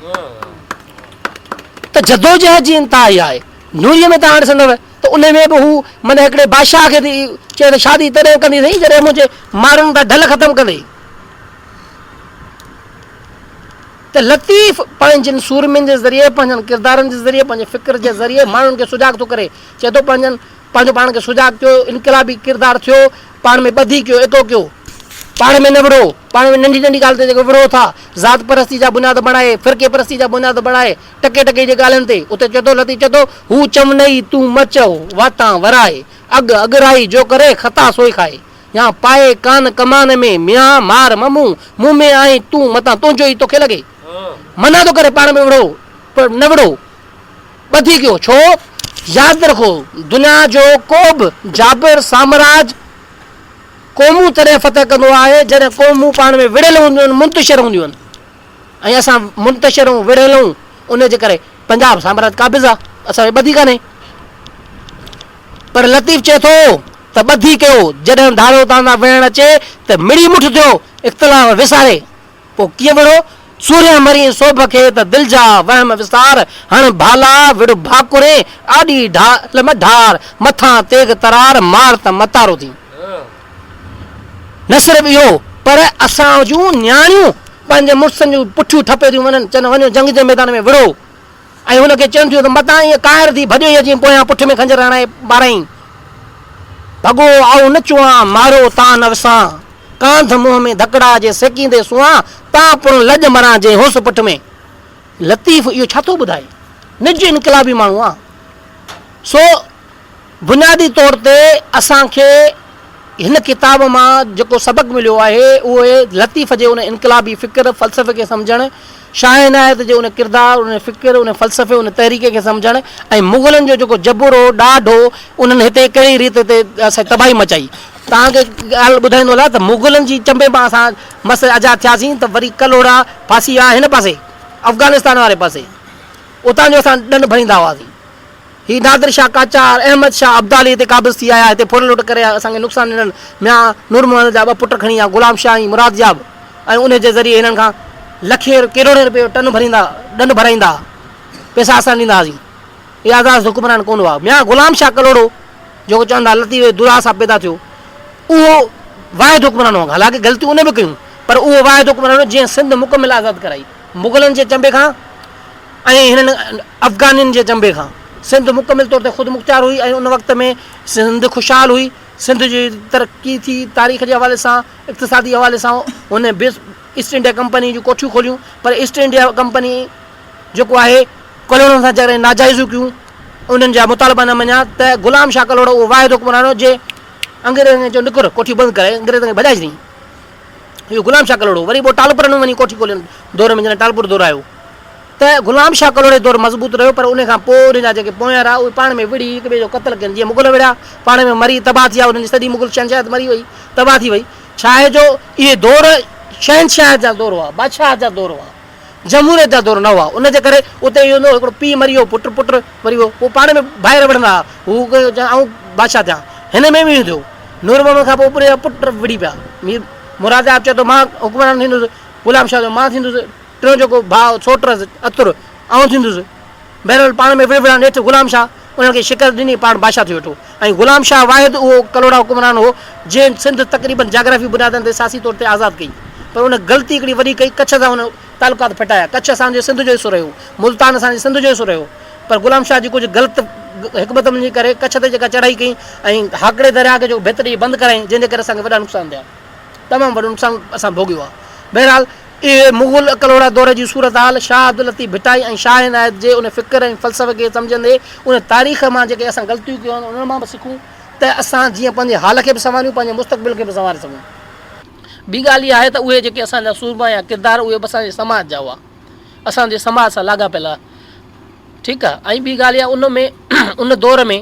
त जदोजहद जी इंतहा इहा आहे। नूरीअ में तव्हां ॾिसंदव त उन में बि हू माना हिकिड़े बादशाह खे चए त शादी तॾहिं कंदी अथई जॾहिं मुंहिंजे माण्हुनि था ढल ख़तमु कंदे। त लतीफ़ पंहिंजनि सूरमियुनि जे ज़रिए, पंहिंजनि किरदारनि जे ज़रिए, पंहिंजे फ़िक्र जे ज़रिए माण्हुनि खे सुजाग थो करे। चए थो पंहिंजो पाण खे सुजाग कयो, इनकलाबी किरदारु थियो, पाण में ॿधी कयो, एको कयो, पाण में न विढ़ो। पाण में नंढी नंढी ॻाल्हि ते जेको विढ़ो था, ज़ात परस्ती जा बुनियाद बणाए, फ़िरके परस्ती जा बुनियाद बणाए, टके टके जी ॻाल्हियुनि ते, उते चए थो लतीफ़ चए थो हू चवनई तूं मचो वातां वराए, अॻु अॻराई जो करे ख़ता सोई खाए, या पाए कान कमान में मियां मार ममूं, मुंहुं में आई तूं मतां तुंहिंजो ई तोखे लॻे। मना थो करे पाण में विढ़ो, पर न विढ़ो, ॿधी कयो। छो यादि रखो, दुनिया जो को बि जाबिर साम्राज क़ौमूं तॾहिं फतह कंदो आहे जॾहिं क़ौमूं पाण में विढ़ियल हूंदियूं आहिनि, मुंतशिर हूंदियूं आहिनि, ऐं असां मुंतशिर ऐं विढ़ियल हूं, उनजे करे पंजाब साम्राज्य क़ाबिज़ आहे, असांखे ॿधी कान्हे। पर लतीफ़ चए थो त ॿधी कयो, जॾहिं धारो तव्हां विढ़ण अचे त मिड़ी मुठ थियो, इख़्तिलाफ़ विसारे, पोइ कीअं विढ़ो, सूर्य मरी सोभ खे त दिलि जा वहम विसार, हण भाला विड़ भाकुरे आॾी ढाल ढार, मथां तेग तरार मार त मतारो थी। न सिर्फ़ु इहो, पर असां जूं न्याणियूं पंहिंजे मुड़ुसनि जूं पुठियूं ठपे थियूं वञनि, चवनि वञो जंग जे मैदान में विढ़ो, ऐं हुनखे चवनि थियूं त मतां ईअं कायर थी भॼो ई अची पोयां पुठ में खंजर हणाए ॿारई, भॻो आओ नचुआ मारो तां न विसां, कांध मुंहं में धकड़ा जे सेकींदे सुआं, तां पुण लॼ मरां जे होस पुठ में। लतीफ़ इहो छा थो ॿुधाए, निज इनकलाबी माण्हू आहे। सो बुनियादी तौर ते असांखे हिन किताब मां जेको सबक़ मिलियो आहे उहे लतीफ़ जे उन इनकलाबी फ़िक्र फ़लसफ़े खे सम्झणु, शाह इनायत जे उन किरदारु, उन फ़िक्र, उन फ़लसफ़े, उन तहरीके खे सम्झणु, ऐं मुग़लनि जो जेको जबुर हो, ॾाढ हो, उन्हनि हिते कहिड़ी रीति ते असां तबाही मचाई। तव्हांखे ॻाल्हि ॿुधाईंदो हलां त मुग़लनि जी चंबे मां असां मस आज़ादु थियासीं त वरी कलोड़ा फांसी आहे हिन पासे अफ़गानिस्तान वारे पासे, उतां जो असां ॾंड भरींदा हुआसीं। ही नादिर शाह काचार, अहमद शाह अब्दाली हिते क़ाबिज़ थी आया, हिते फुर लुट करे असांखे नुक़सानु ॾिननि, मियां नूर मोहम्मद जा ॿ पुट खणी विया, गुलाम शाह ऐं मुराद जाब, ऐं उन जे ज़रिए हिननि खां लखे करोड़े रुपए टन भरींदा, ॾंड भराईंदा, पैसा असां ॾींदा हुआसीं। इहा आज़ाद हुकुमरान कोन हुआ। मियां गुलाम शाह कलोड़ो जेको चवंदा लतीफ़ दुरा सां पैदा थियो, उहो वाहिद हुकुमरान हो, हालांकि ग़लतियूं उन बि कयूं, पर उहो वाहिद हुकुमरान हो जंहिं सिंध मुकमिल आज़ादु कराई मुग़लनि जे चंबे खां ऐं हिननि अफ़गानियुनि जे चंबे खां। सिंध मुकमिल तौर ते ख़ुदि मुख़्तियार हुई, ऐं उन वक़्त में सिंध ख़ुशहाल हुई, सिंध जी तरक़ी थी तारीख़ जे हवाले सां, इक़्तिसादी हवाले सां। हुन ईस्ट इंडिया कंपनी जूं कोठियूं खोलियूं, पर ईस्ट इंडिया कंपनी जेको आहे कलोड़नि सां जॾहिं नाजाइज़ूं कयूं, उन्हनि जा मुतालबा न मञिया, त गुलाम शाह कलोड़ो उहो वाहिद हुकुमरान हो जे अंग्रेज़नि जो निकुर कोठी बंदि करे अंग्रेज़नि खे भॼाए छॾी। इहो गुलाम शाह कलोड़ो। वरी पोइ टालपुर में वञी कोठी खोलियनि दौर में, जॾहिं टालपुर दौर आयो त गुलाम शाह कलोड़े दौर मज़बूत रहियो, पर उन खां पोइ उन जा जेके पोयां रहा उहे पाण में विड़ी हिक ॿिए जो क़तल कनि, जीअं मुग़ल विढ़िया पाण में मरी तबाह थी विया, उन्हनि जी सॼी मुग़ल शहनशाहत मरी वई, तबाह थी वई। छा आहे जो इहे दौर शहनशाह जा दौर हुआ, बादशाह जा दौर हुआ, जमहूरियत जा दौर न हुआ। उनजे करे उते इहो हूंदो हिकिड़ो पीउ मरी वियो, पुट वरी वियो, पोइ पाण में ॿाहिरि विढ़ंदा हुआ, हू कयो ऐं बादशाह थिया। हिन में बि थियो, नूर मोहम्मद खां पोइ पूरे जा पुट विड़ी पिया। मीर मुराद चए थो मां हुकुमरान थींदुसि, गुलाम शाह जो मां थींदुसि, टियों जेको भाउ सोट अतुर आउं थींदुसि। बहरहाल पाण में विढ़ हेठि गुलाम शाह उन्हनि खे शिकस्त ॾिनी, पाण बादशाह थी वेठो। ऐं गुलाम शाह वाहिद उहो कलोड़ा हुकुमरान हो जंहिं सिंध तक़रीबन जाग्राफी बुनियादनि ते सियासी तौर ते आज़ादु कई, पर उन ग़लती हिकिड़ी वॾी कई, कच्छ सां हुन तालुकात फिटाया। कच्छ असांजे सिंध जो हिसो रहियो, मुल्तान असांजे सिंध जो हिसो रहियो, पर गुलाम शाह जी कुझु ग़लति हिकमत जे करे कच्छ ते जेका चढ़ाई कई ऐं हाकड़े दरिया खे जो भितरी बंदि कराई, जंहिंजे करे असांखे वॾा नुक़सान थिया, तमामु वॾो नुक़सानु असां भोॻियो आहे। बहरहाल इहे मुग़ल कलोड़ा दौर जी सूरत हाल शाह अब्दुल लतीफ़ भिटाई ऐं शाह इनायत जे उन फ़िक्र ऐं फ़लसफ़े खे सम्झंदे उन तारीख़ मां जेके असां ग़लतियूं कयूं आहिनि उन्हनि मां बि सिखूं त असां जीअं पंहिंजे हाल खे बि संभालियूं, पंहिंजे मुस्तक़बिल खे बि संभाले सघूं। ॿी ॻाल्हि इहा आहे त उहे जेके असांजा सूरमा या किरदार उहे बि असांजे समाज जा हुआ, असांजे समाज सां लाॻापियल आहे, ठीकु आहे। ऐं ॿी ॻाल्हि इहा उन में उन दौर में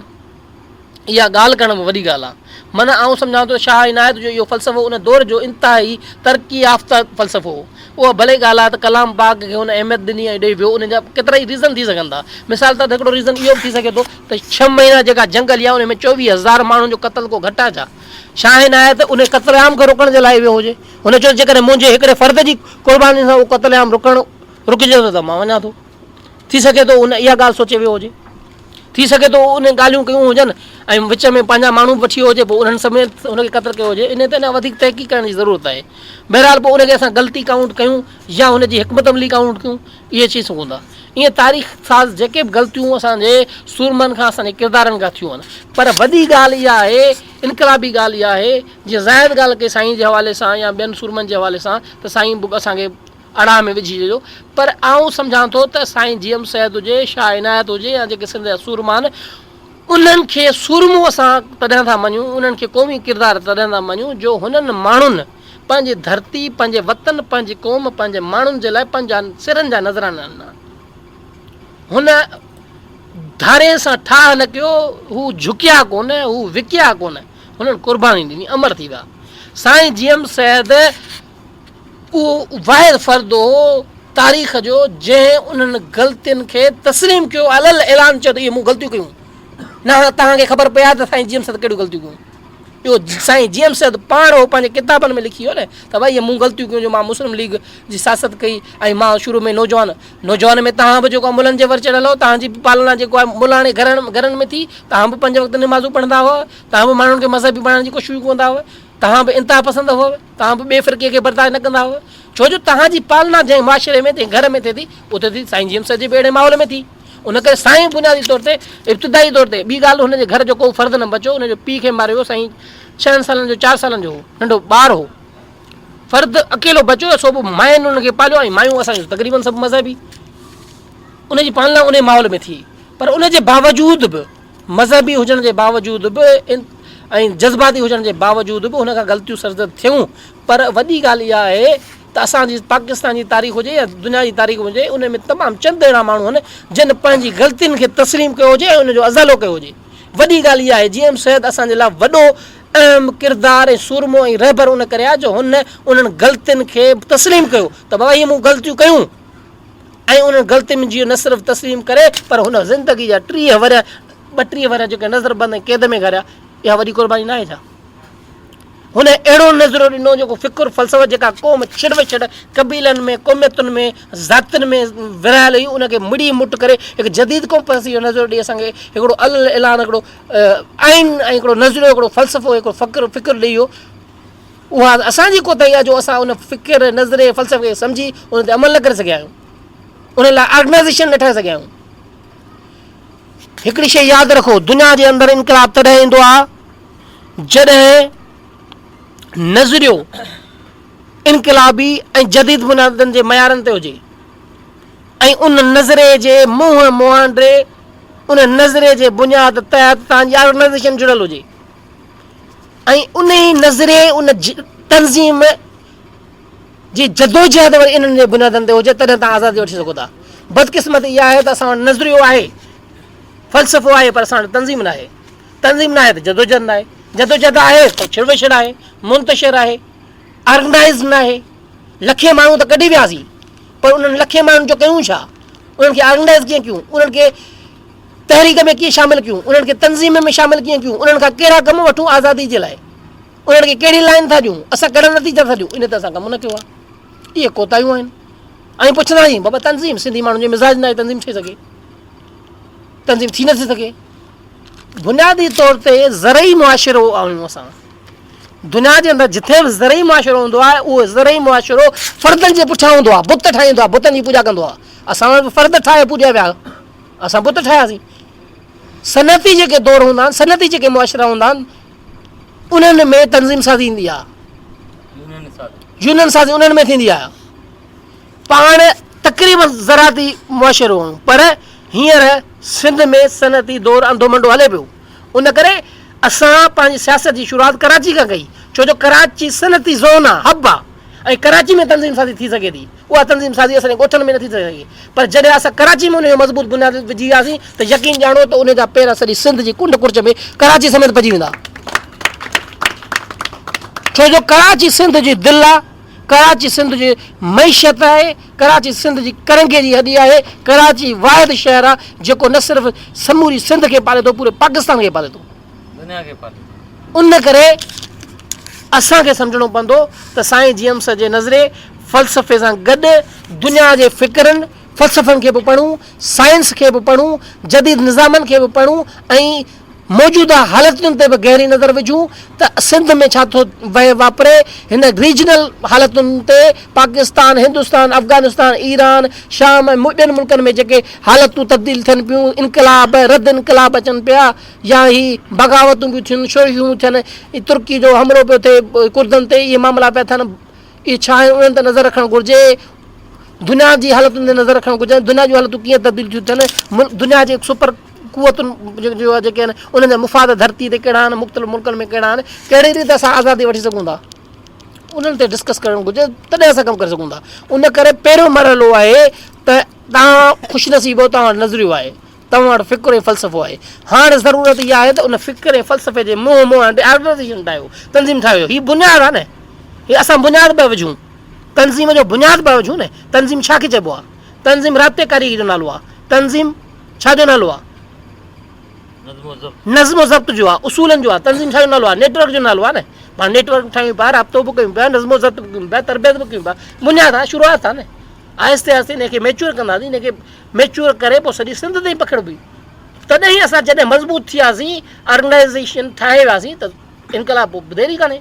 इहा ॻाल्हि करणु बि वॾी ॻाल्हि आहे। माना आउं सम्झां थो शाह इनायत जो इहो फ़लसफ़ो उन दौर जो इंतिहाई तरक़ी याफ़्ता फ़लसफ़ो हो। उहा भले ॻाल्हि आहे त कलाम बाग खे हुन अहमियत ॾिनी ऐं ॾेई वियो, उन जा केतिरा ई रीज़न थी सघनि था। मिसाल तौर ते हिकिड़ो रीज़न इहो बि थी सघे थो त 6 महीना जेका जंग हली आहे उन में 24,000 माण्हुनि जो क़तल को घटि आहे छा? शाह इनायत उन क़तलेआम खे रुकण जे लाइ वियो हुजे, हुन चयो जेकॾहिं मुंहिंजे हिकिड़े फ़र्द जी क़ुर्बानी सां उहो क़तलेआम रुकिजे थो त मां वञा थो। थी सघे थो उन इहा ॻाल्हि सोचे वियो हुजे, थी सघे थो उन ॻाल्हियूं कयूं हुजनि ऐं विच में पंहिंजा माण्हू वठी वियो हुजे, पोइ उन्हनि समेत हुनखे क़तल कयो हुजे। इन ते अञा वधीक तहक़ीक़ करण जी ज़रूरत आहे। बहरहाल पोइ उनखे असां ग़लती काउंट कयूं या हुनजी हिकमत अमली काउंट कयूं, इहे चई सघूं था। ईअं तारीख़ सां जेके बि ग़लतियूं असांजे सूरमनि खां असांजे किरदारनि खां थियूं आहिनि, पर वॾी ॻाल्हि इहा आहे, इनकलाबी ॻाल्हि इहा आहे, जीअं ज़ाहिद ॻाल्हि कई साईं जे हवाले सां या ॿियनि सूरमनि जे हवाले सां त साईं असांखे अड़ा में विझी ॾिजो, पर आउं सम्झां थो त साईं जीएम सैद हुजे, शाह इनायत हुजे या जेके सिंध जा सूरमा आहिनि, उन्हनि खे सूरमो असां तॾहिं था मञूं, उन्हनि खे क़ौमी किरदार तॾहिं था मञूं जो हुननि माण्हुनि पंहिंजी धरती, पंहिंजे वतन, पंहिंजी क़ौम, पंहिंजे माण्हुनि जे लाइ पंहिंजा सिरनि जा नज़राना आहिनि। हुन धारे सां ठाह न कयो, हू झुकिया कोन, हू विकिया कोन, हुननि क़ुर्बानी ॾिनी, अमर थी विया। साईं GM सैद उहो वाहिद फ़र्द हो तारीख़ जो जंहिं उन्हनि ग़लतियुनि खे तस्लीम कयो, अलल ऐलान चयो त इहे मूं ग़लतियूं कयूं। न तव्हांखे ख़बर पए आहे त साईं GM सैद कहिड़ियूं ग़लतियूं कयूं। इहो साईं GM सैद पाण हो पंहिंजे किताबनि में लिखी वियो न त भई मूं ग़लतियूं कयूं जो मां मुस्लिम लीग जी सियासत कई ऐं मां शुरू में नौजवान में तव्हां बि जेको आहे मुलनि जे वर चढ़ियल हो, तव्हांजी पालना जेको आहे मुलाणे घरनि में थी, तव्हां बि 5 वक़्त निमाज़ूं पढ़ंदा हुआ, तव्हां बि माण्हुनि खे मज़हबी बणाइण जी कोशिशि कंदा हुआ, तव्हां बि इंतिहा पसंद हुआ, तव्हां बि ॿिए फ़िरक़े खे बर्दाश्त न कंदा हुआ, छो जो तव्हांजी पालना जंहिं माशरे में तंहिं घर में थिए थी उते थी साईं GM सैद जे बि अहिड़े माहौल में थी। उन करे साईं बुनियादी तौर ते इब्तिदाई तौर ते ॿी ॻाल्हि हुनजे घर जो को फ़र्ज़ु न बचो, हुनजो पीउ खे मारियो साईं 6 सालनि जो 4 सालनि जो नंढो ॿारु हो, फ़र्दु अकेलो बचियो, सो बि मायुनि हुनखे पालियो ऐं मायूं असांजो तक़रीबन सभु मज़हबी, उनजी पालना उन माहौल में थी। पर उनजे बावजूद बि मज़हबी हुजण जे बावजूद बि ऐं जज़्बाती हुजण जे बावजूद बि हुन खां ग़लतियूं सरज़द थियूं। पर वॾी ॻाल्हि इहा आहे त असांजी पाकिस्तान जी तारीख़ हुजे या दुनिया जी तारीख़ हुजे, उन में तमामु चंद अहिड़ा माण्हू आहिनि जिन पंहिंजी ग़लतियुनि खे तस्लीम कयो हुजे ऐं उनजो अज़लो कयो हुजे। वॾी ॻाल्हि इहा आहे GM सैद असांजे लाइ वॾो अहम किरदारु ऐं सुरमो ऐं रहबर उन करे आहे जो हुन उन्हनि ग़लतियुनि खे तस्लीम कयो त बाबा इहे मूं ग़लतियूं कयूं ऐं उन्हनि ग़लतियुनि जी न सिर्फ़ु तस्लीम करे पर हुन ज़िंदगी जा 32 वर जेके नज़रबंद ऐं क़ैद में घरिया, इहा वॾी क़ुर्बानी न आहे छा? हुन अहिड़ो नज़रो ॾिनो जेको फ़िकुर फ़लसफ़ो जेका क़ौम छिड़ विछड़ कबीलनि में क़ौमियतुनि में ज़ातियुनि में विरहायल हुई उनखे मुड़ी मुट करे हिकु जदीद क़ौम पासे इहो नज़रो ॾेई असांखे हिकिड़ो अल ऐलान, हिकिड़ो आइन ऐं हिकिड़ो नज़रियो, हिकिड़ो फ़लसफ़ो, हिकिड़ो फ़िकुर ॾेई वियो। उहा असांजी कोताही आहे जो असां उन फ़िक्र नज़रे फ़लसफ़े खे सम्झी उन ते अमल न करे सघिया आहियूं, उन लाइ ऑर्गनाइज़ेशन न ठाहे सघिया आहियूं। हिकिड़ी शइ यादि रखो, दुनिया जे अंदरि इनकलाब तॾहिं ईंदो आहे जॾहिं नज़रियो इनकलाबी ऐं जदीद बुनियादनि जे मयारनि ते हुजे ऐं उन नज़रे जे मुंहुं मुहांडे उन नज़रे जे बुनियाद तहत तव्हांजी ऑर्गनाइज़ेशन जुड़ियल हुजे ऐं उन ई नज़रे उन तंज़ीम जी जदोजहद वरी इन्हनि जे बुनियादनि ते हुजे, तॾहिं तव्हां आज़ादी वठी सघो था। बदकिस्मती इहा आहे त असां वटि नज़रियो आहे, फ़लसफ़ो आहे, पर असां वटि तंज़ीम न आहे। तंज़ीम न आहे त जदोजहद न आहे, जदोजहद आहे त छिड़विछड़ आहे, मुंतशिर आहे, ऑर्गनाइज़ न आहे। लखे माण्हू त कढी वियासीं, पर उन्हनि लखे माण्हुनि जो कयूं छा? उन्हनि खे ऑर्गनाइज़ कीअं कयूं, उन्हनि खे तहरीक में कीअं शामिलु कयूं, उन्हनि खे तंज़ीम में शामिलु कीअं कयूं, उन्हनि खां कहिड़ा कम वठूं आज़ादी जे लाइ, उन्हनि खे कहिड़ी लाइन था ॾियूं, असां कहिड़ा नतीजा था ॾियूं, इन ते असां कमु न कयो आहे। इहे कोताहियूं आहिनि। ऐं पुछंदा आहियूं बाबा तंज़ीम, सिंधी माण्हुनि जो मिज़ाज न आहे तंज़ीम ठही सघे, तंज़ीम थी नथी सघे। बुनियादी तौर ते ज़रई मुआशिरो आहियूं असां। दुनिया जे अंदरि जिथे बि ज़रई मुआशिरो हूंदो आहे उहो ज़रई मुआशिरो फ़र्दनि जे पुठियां हूंदो आहे, बुत ठाहींदो आहे, बुतनि जी पूॼा कंदो आहे। असां वटि फ़र्द ठाहे पूॼा विया, असां बुत ठाहियासीं। सनती जेके दौर हूंदा आहिनि, सनती जेके मुआशिरा हूंदा आहिनि, उन्हनि में तंज़ीम साज़ी ईंदी आहे, यूनियन साज़ी उन्हनि में थींदी आहे। पाण तक़रीबन ज़राती मुआशिरो हुयूं, पर हींअर सिंध में सनती दौर अंधो मंडो हले पियो। उन करे असां पंहिंजी सियासत जी शुरूआत कराची खां कई, छो जो कराची सनती ज़ोन आहे, हब आहे, ऐं कराची में तंज़ीम साज़ी थी सघे थी। उहा तंज़ीम साज़ी असांजे ॻोठनि में नथी थी सघे, पर जॾहिं असां कराची में उनजो मज़बूत बुनियाद विझी वियासीं त यकीन ॼाणो त उन जा पेर सॼी सिंध जी कुंड कुर्च में कराची समेत पइजी वेंदा, छो जो कराची सिंध जी दिलि आहे, कराची सिंध जी मईशत आहे, कराची सिंध जी करंगे जी हॾी आहे। कराची वाहिद शहर आहे जेको न सिर्फ़ु समूरी सिंध खे पाले थो, पूरे पाकिस्तान खे पाले थो, दुनिया खे पाले थो। उन करे असांखे सम्झणो पवंदो त साईं GM सैद जे नज़रे फ़लसफ़े सां गॾु दुनिया जे फ़िक्रनि फ़लसफ़नि खे बि पढ़ूं, साइंस खे बि पढ़ूं, जदीद निज़ामनि खे बि पढ़ूं ऐं मौजूदा हालतुनि ते बि गहरी नज़र विझूं त सिंध में छा थो वापरे। हिन रीजनल हालतुनि ते पाकिस्तान, हिंदुस्तान, अफ़गानिस्तान, ईरान, शाम ऐं ॿियनि मुल्कनि में जेके हालतूं तब्दील थियनि पियूं, इनकलाब रद्द इनकलाब अचनि पिया, या ही बग़ावतूं पियूं थियनि, शोहियूं थियनि, तुर्की जो हमिलो पियो थिए कुर्दनि ते, इहे मामला पिया थियनि, इहे छा आहे उन्हनि ते नज़र रखणु घुरिजे। दुनिया जी हालतुनि ते नज़र रखणु घुरिजे, दुनिया जूं हालतूं कीअं तब्दील थियूं थियनि, दुनिया जे सुपर कुवतुनि जो जेके आहिनि उन्हनि जा मुफ़ाद धरती ते कहिड़ा आहिनि, मुख़्तलिफ़ मुल्कनि में कहिड़ा आहिनि, कहिड़ी रीति असां आज़ादी वठी सघूं था, उन्हनि ते डिस्कस करणु घुरिजे, तॾहिं असां कमु करे सघूं था। उन करे पहिरियों मरहलो आहे त तव्हां ख़ुशनसीबो, तव्हां वटि नज़रियो आहे, तव्हां वटि फ़िक्र ऐं फ़लसफ़ो आहे। हाणे ज़रूरत इहा आहे त उन फ़िक्र ऐं फ़लसफ़े जे मुंहुं ऑर्गनाइज़ेशन ठाहियो, तंज़ीम ठाहियो। हीअ बुनियादु आहे न, हीअ असां बुनियादु पिया विझूं, तंज़ीम जो बुनियादु पिया विझूं न। तंज़ीम छा खे चइबो आहे? तंज़ीम राब्तेकारी जो नालो आहे। तंज़ीम छा जो नालो आहे? नज़्म ज़ब्त जो आहे, उसूलनि जो आहे। तंज़ीम छा जो नालो आहे? नेटवर्क जो नालो आहे न। पाण नेटवर्क ठाहियूं पिया, राब्तो बि कयूं पिया, नज़्म ज़ब्त बि कयूं पिया, तरबियत बि कयूं पिया। बुनियादु आहे, शुरूआत आहे न। आहिस्ते आहिस्ते हिनखे मैच्योर कंदासीं, हिनखे मैच्योर करे पोइ सॼी सिंध ताईं पकड़बी। तॾहिं असां जॾहिं मज़बूत थियासीं, ऑर्गनाइज़ेशन ठाहे वियासीं त इनकलाब पोइ देरी कान्हे।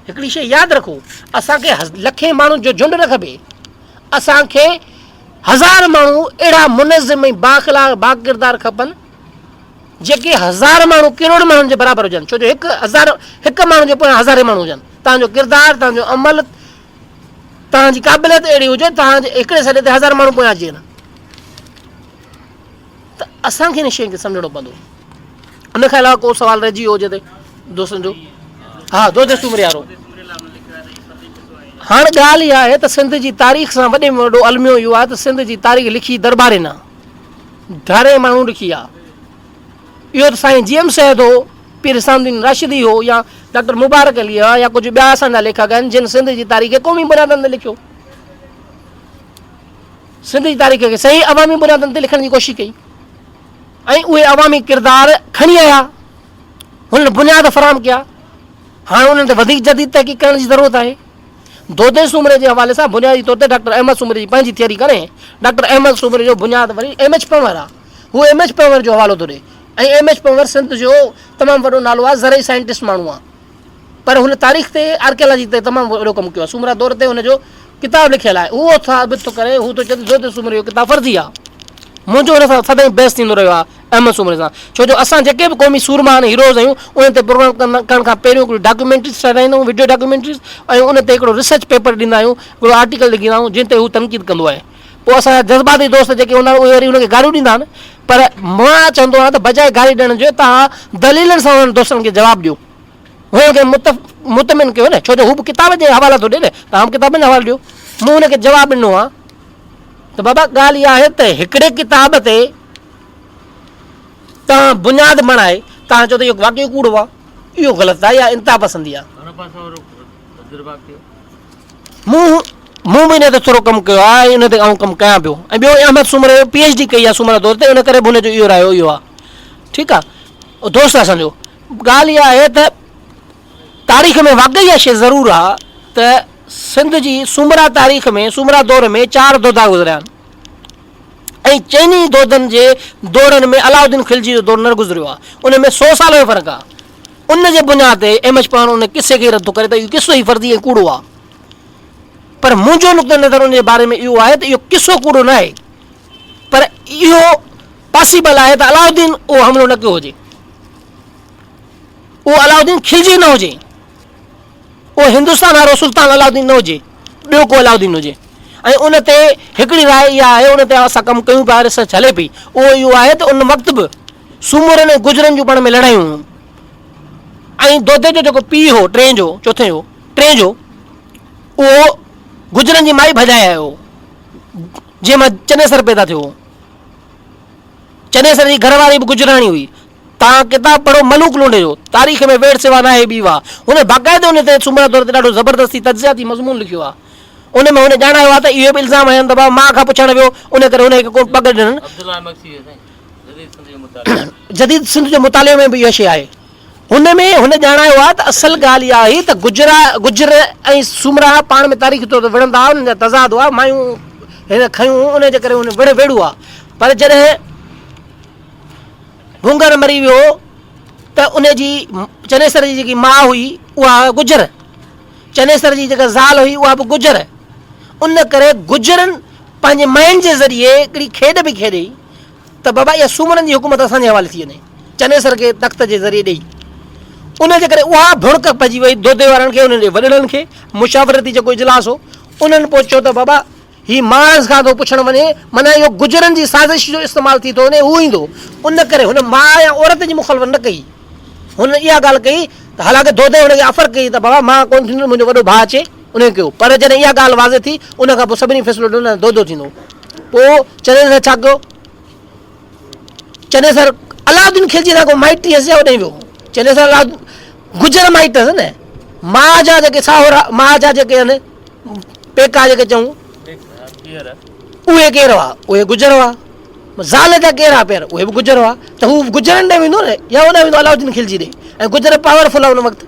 हिकिड़ी शइ यादि रखो, असांखे लखे माण्हुनि जो झुंड न खपे, असांखे 1000 माण्हू अहिड़ा मुनज़िम ऐं बाख़लाक़ बाकिरदार खपनि जेके 1000 माण्हू करोड़ माण्हुनि जे बराबरि हुजनि। छो जो हिकु माण्हू जे पोयां 1000 माण्हू हुजनि। तव्हांजो किरदारु, तव्हांजो अमल, तव्हांजी क़ाबिलियत अहिड़ी हुजे, तव्हांजे हिकिड़े सॾे ते 1000 माण्हू पोयां अची वञनि। त असांखे हिन शइ खे सम्झणो पवंदो। उन खां अलावा को सुवालु रहिजी वियो हुजे त दोस्तनि जो? हा, दोदे सूमरे वारो। हाणे ॻाल्हि इहा आहे त सिंध जी तारीख़ सां वॾे में वॾो अलमियो इहो आहे त सिंध जी तारीख़ लिखी दरबारे न धारे माण्हू लिखी आहे। इहो त साईं GM सैयद हो, पीर इस्लामुद्दीन राशिदी हो, या डॉक्टर मुबारक अली आहे, या कुझु ॿिया असांजा लेखक आहिनि जिन सिंध जी तारीख़ खे क़ौमी बुनियादनि ते लिखियो। सिंध जी तारीख़ खे सही अवामी बुनियादनि ते लिखण जी कोशिशि कई ऐं उहे अवामी किरदार खणी आया, हुननि बुनियाद फ़राहम कया। हाणे उन्हनि ते वधीक जदीद तहक़ीक़ करण जी ज़रूरत आहे। दोदे सूमरे जे हवाले सां बुनियादी तौर ते डॉक्टर अहमद सूमरे जी पंहिंजी थियरी करे। डॉक्टर अहमद सूमरे जो बुनियादु वरी MH पंवर आहे। हू MH पंवर जो हवालो थो ॾे ऐं MH पंवर सिंध जो तमामु वॾो नालो आहे, ज़रई साइंटिस्ट माण्हू आहे, पर हुन तारीख़ ते आर्कियोलॉजी ते तमामु वॾो कमु कयो आहे। सूमरा दौर ते हुनजो किताबु लिखियलु आहे, उहो साबित थो करे। हू थो चए दोदे सूमरे जो किताबु फर्ज़ी आहे। मुंहिंजो हुन सां सदाईं बहस थींदो रहियो आहे अहमद सूमरे सां, छो जो असां जेके बि क़ौमी सूरमा आहिनि, हीरोज़ आहियूं, उन ते प्रोग्राम करण खां पहिरियों हिकिड़ी डॉक्यूमेंट्रीज़ ठाहींदा आहियूं, वीडियो डॉक्यूमेंट्रीज़, ऐं उन ते हिकिड़ो रिसर्च पेपर ॾींदा आहियूं, हिकिड़ो आर्टिकल लिखंदा आहियूं जिन ते हू तनक़ीद कंदो आहे। पोइ असांजा जज़्बाती दोस्त जेके हूंदा आहिनि उहे वरी हुनखे गारियूं ॾींदा आहिनि, पर मां चवंदो आहियां त बजाए गारी ॾियण जो तव्हां दलीलनि सां उन्हनि दोस्तनि खे जवाबु ॾियो, हुनखे मुतमिन कयो न। छो जो हू बि किताब जे हवाला थो ॾिए न, तव्हां बि किताबनि जो हवालो ॾियो। मूं हुनखे जवाबु ॾिनो आहे त बाबा ॻाल्हि इहा आहे त हिकिड़े किताब ते तव्हां बुनियादु बणाए तव्हां चओ त इहो वाक़ई कूड़ो आहे, इहो ग़लति आहे या इंतिहा पसंदी आहे। मूं बि इन ते थोरो कमु कयो आहे, इन ते कमु कयां पियो। ऐं ॿियो अहमद सूमरे PhD कई आहे सूमरा दौर ते, उन करे बि हुनजो इहो रायो इहो आहे। ठीकु आहे दोस्त असांजो, ॻाल्हि इहा आहे त तारीख़ में वाक़ई इहा शइ ज़रूरु आहे त सिंध जी सूमरा तारीख़ में, सूमरा दौर में 4 दौदा गुज़रिया आहिनि ऐं चइनी दौदनि जे दौरनि में अलाउद्दीन खिलजी जो दौरु न गुज़रियो आहे। उन में 100 साल जो फ़र्क़ु आहे। उन जे बुनियाद ते MH पाण उन किसे खे रद्द करे त इहो किसो ई फर्ज़ी ऐं कूड़ो आहे, पर मुंहिंजो नुक़्तो नज़र उन जे बारे में इहो आहे त इहो किसो कूड़ो न आहे, पर इहो पॉसिबल आहे त अलाउद्दीन उहो हमिलो न कयो हुजे, उहो अलाउद्दीन खिलजी न हुजे, उहो हिंदुस्तान वारो सुल्तान अलाउद्दीन न हुजे, ॿियो को अलाउद्दीन हुजे। ऐं उन ते हिकिड़ी राय इहा आहे, उन ते असां कमु कयूं पिया, रिसर्च हले पई, उहो इहो आहे त उन वक़्तु बि सूमरनि ऐं गुजरनि जूं पाण में लड़ायूं हुयूं ऐं दोदे जो जेको पीउ हो, टे जो उहो गुजरनि जी माई भॼाए आयो हो, जंहिंमां चनेसर पैदा थियो हो। चनेसर जी घरवारी बि गुजराणी हुई। तव्हां किताबु पढ़ो मलूक लोंडे जो, तारीख़ में वेड़ सेवा नाहे ॿी वाह, हुन बाक़ाइदे हुन ते सूमरा दौर ते ॾाढो ज़बरदस्ती तज्ज़ियाती मज़मून लिखियो आहे। उन में हुन ॼाणायो आहे त इहो बि इल्ज़ाम आहिनि त भाउ मां खां पुछणु वियो, उन करे हुनखे कोन पग ॾिननि। जदीद सिंध जो मुताले में बि इहा शइ आहे। हुन में हुन ॼाणायो आहे त असुलु ॻाल्हि इहा हुई त गुजर ऐं सूमरा पाण में तारीख़ तौर ते विढ़ंदा हुआ, हुननि जा तज़ाद हुआ, मायूं हिन खयूं, उनजे करे हुन वेड़ो आहे। पर जॾहिं भूंगर मरी वियो त उनजी चनेसर जी जेकी माउ हुई उहा गुजर, चनेसर जी जेका ज़ाल हुई उहा बि गुजर। उन करे गुजरनि पंहिंजे माइनि जे ज़रिए हिकिड़ी खेॾ बि खेॾी त बाबा इहा सूमरनि जी हुकूमत असांजे हवाले थी वञे, चनेसर खे तख़्त जे ज़रिए ॾेई। उनजे करे उहा भुणक पइजी वई दोदे वारनि खे, उन्हनि जे वॾेरनि खे। मुशावरती जेको इजलास हो, उन्हनि पोइ चयो त बाबा हीउ माण्हू खां थो पुछणु वञे, माना इहो गुजरनि जी साज़िश जो इस्तेमालु थी थो वञे, हू ईंदो। उन करे हुन माउ या औरत जी मुख़ालफ़त न कई, हुन इहा ॻाल्हि कई त हालांकि दोदे हुनखे ऑफर कई त बाबा मां कोन थींदो, मुंहिंजो वॾो भाउ अचे, उनखे कयो। पर जॾहिं इहा ॻाल्हि वाज़े थी, उन खां पोइ सभिनी फ़ैसिलो ॾिनो दोदो थींदो। पोइ चनेसर छा कयो, चने सर अलाउद्दीन खिलजी सां को माइटी हसिया ॾेई वियो चने सर गुजर माइट अथसि न मां जा जेके साहुरा मां जा जेके आहिनि पेका जेके चऊं उहे केरु हुआ उहे गुजर हुआ ज़ाल जा केरु आहे पेर उहे बि गुजर हुआ त हू गुजरनि ॾे वेंदो न या होॾे वेंदो अलाउद्दीन खिलजी ॾे ऐं गुजर पावरफुल आहे उन वक़्तु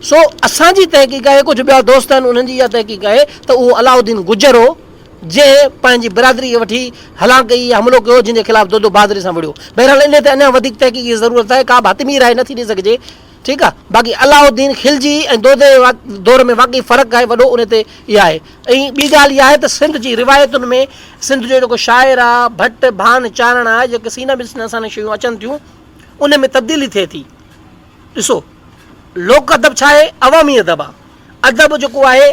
सो असांजी तहक़ीक़ आहे कुझु ॿिया दोस्त आहिनि उन्हनि जी इहा तहक़ीक़ आहे त उहो अलाउद्दीन गुजर हो जंहिं पंहिंजी बिरादरी खे वठी हला कई हमलो कयो जंहिंजे ख़िलाफ़ु दो बहादुरी सां विढ़ियो बहरहाल इन ते अञा वधीक तहक़ीक़ जी ज़रूरत आहे का बि हतमी राय नथी ॾेई सघिजे ठीकु आहे बाक़ी अलाउद्दीन खिलजी ऐं दौर में वाक़ई फ़र्क़ु आहे वॾो उन ते इहा आहे ऐं ॿी ॻाल्हि इहा आहे त सिंध जी रिवायतुनि में सिंध जो जेको शाइर आहे भट भान चारण आहे जेके सीना बिस्न असां शयूं अचनि थियूं उन में तब्दीली थिए थी ॾिसो लोक अदब छा आहे अवामी अदब आहे अदब जेको आहे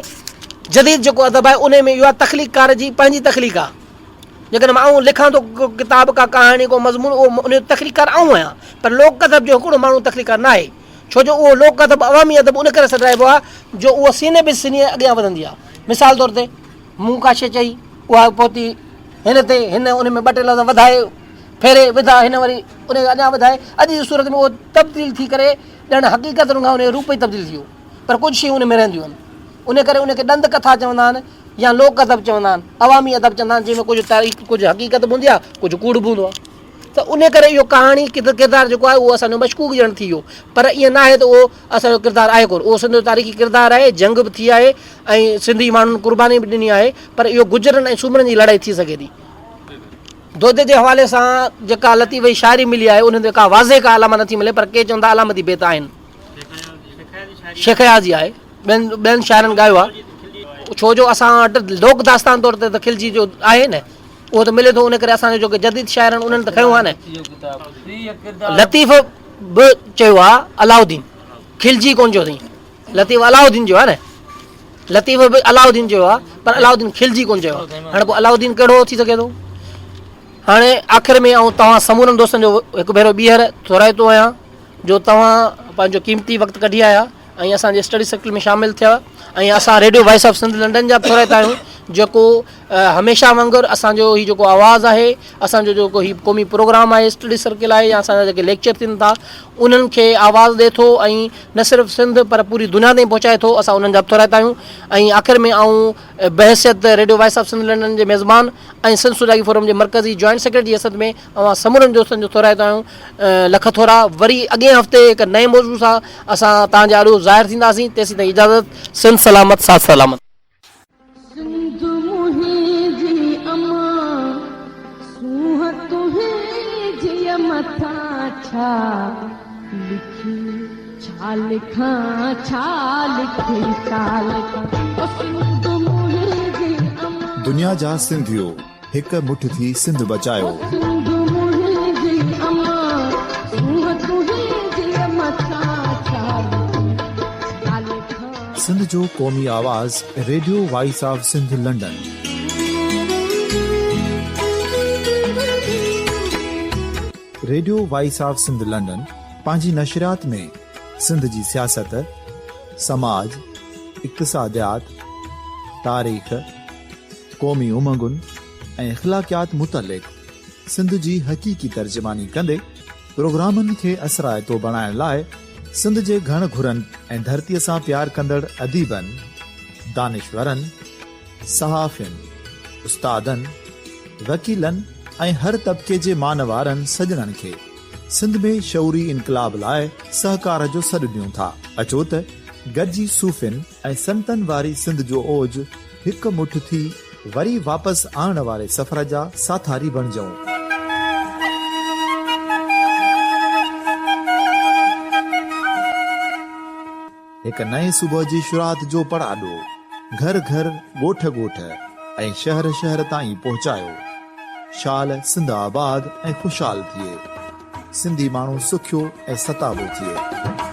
जदीद जेको अदब आहे उन में इहो आहे तख़लीक़कार जी पंहिंजी तख़लीक़ आहे जेकॾहिं मां लिखां थो को किताब का कहाणी को मज़मून उहो उन जो तख़लीक़कार आऊं आहियां पर लोक अदब जो हिकिड़ो माण्हू तख़लीक़कार न आहे छो जो उहो लोक अदब अवामी अदब उन करे सॾाइबो आहे जो उहो सीने बि सीने अॻियां वधंदी आहे मिसाल तौर ते मूं का शइ चई उहा पहुती हिन ते हिन उन में ॿ टे लफ़्ज़ वधाए फेरे विधा हिन वरी उन खे अञा वधाए अॼु जी सूरत में उहो तब्दील थी करे ॼण हक़ीक़त खां उन जो रूप ई तब्दील थी वियो पर कुझु शयूं उन में रहंदियूं आहिनि उन करे उनखे ॾंद कथा चवंदा आहिनि या लोक अदब चवंदा आहिनि अवामी अदब चवंदा आहिनि जंहिंमें कुझु तारीख़ कुझु हक़ीक़त बि हूंदी आहे कुझु कूड़ बि हूंदो आहे त उन करे इहो कहाणी किरदारु जेको आहे उहो असांजो मशकूक ॼण थी वियो पर ईअं न आहे त उहो असांजो किरदारु आहे कोन उहो सिंध जो तारीख़ी किरदारु आहे जंग बि थी आहे ऐं सिंधी माण्हुनि क़ुर्बानी बि ॾिनी आहे पर इहो गुजरनि ऐं सूमरनि जी लड़ाई थी सघे थी दोदे जे हवाले सां जेका लतीफ़ शाइरी मिली आहे उन ते का वाज़े का अलामा नथी मिले पर के चवंदा अलामती बेत आहिनि शेखया जी आहे ॿियनि शाइरनि ॻायो आहे छो जो असां वटि लोक दास्तान तौर ते त खिलजी जो आहे न उहो त मिले थो उन करे असांजो जेके जदीद शाइर आहिनि उन्हनि त खयो आहे न लतीफ़ बि चयो आहे अलाउद्दीन खिलजी कोन चयो अथई लतीफ़ अलाउद्दीन जो आहे न लतीफ़ बि अलाउद्दीन चयो आहे पर अलाउद्दीन खिलजी कोन चयो आहे हाणे पोइ अलाउद्दीन कहिड़ो थी सघे थो हाणे आख़िर में ऐं तव्हां समूरनि दोस्तनि जो हिकु भेरो ॿीहर थोराइतो आहियां जो तव्हां पंहिंजो क़ीमती वक़्तु कढी आया ऐं असांजे स्टडी सर्कल में शामिलु थिया ऐं असां Radio voice of Sindh London जा थोराइता आहियूं जेको हमेशह वांगुरु असांजो हीउ जेको आवाज़ु आहे असांजो जेको हीउ क़ौमी प्रोग्राम आहे स्टडी सर्कल आहे या असांजा जेके लेक्चर थियनि था उन्हनि खे आवाज़ु ॾिए थो ऐं न सिर्फ़ु सिंध पर पूरी दुनिया ताईं पहुचाए थो असां उन्हनि जा बि थोराइता आहियूं ऐं आख़िर में आऊं बहसियत radio voice of Sindh London जे मेज़बान ऐं सिंध सुजागी फोरम जे मरकज़ी जॉइंट सेक्रेटरी जी हैसियत में अवां समूरनि दोस्तनि जो थोराइता आहियूं लख थोरा वरी अॻिए हफ़्ते हिकु नए मौज़ू सां असां तव्हांजे आॾो ज़ाहिर थींदासीं तेसीं ताईं इजाज़त सिंध सलामत साथ सलामत दुनिया जा सिंधियो हिक मुठ थी सिंध बचायो सिंध जो क़ौमी आवाज़ Radio voice of Sindh London radio voice of Sindh London पंहिंजी नशरियात में सिंध जी सियासत समाज इक़्तिसादियात तारीख़ क़ौमी उमंगुनि ऐं इख़्लाक़ियात मुतलिक़ सिंध जी हक़ीक़ी तर्जुमानी कंदे प्रोग्रामनि खे असराइतो बणाइण लाइ सिंध जे घण घुरनि ऐं धरतीअ सां प्यार कंदड़ अदीबनि दानिशवरनि सहाफ़ियुनि उस्तादनि वकीलनि ऐं हर तबिके जे मानवारनि सजणनि खे सिंध में शऊरी इनकलाब लाइ सहकार जो सॾु ॾियूं था अचो त गॾिजी सूफ़ियुनि ऐं संतनि वारी सिंध जो ओज हिकु मुठ थी वरी वापसि आणण वारे सफ़र जा साथारी बणिजऊं हिकु नए सुबुह जी शुरूआत जो पड़ाॾो घर घर ॻोठ ॻोठ ऐं शहर शहर ताईं पहुचायो शाल सिंध आबाद ऐं ख़ुशहाल थिए सिंधी माण्हू सुखियो ऐं सताबो थिए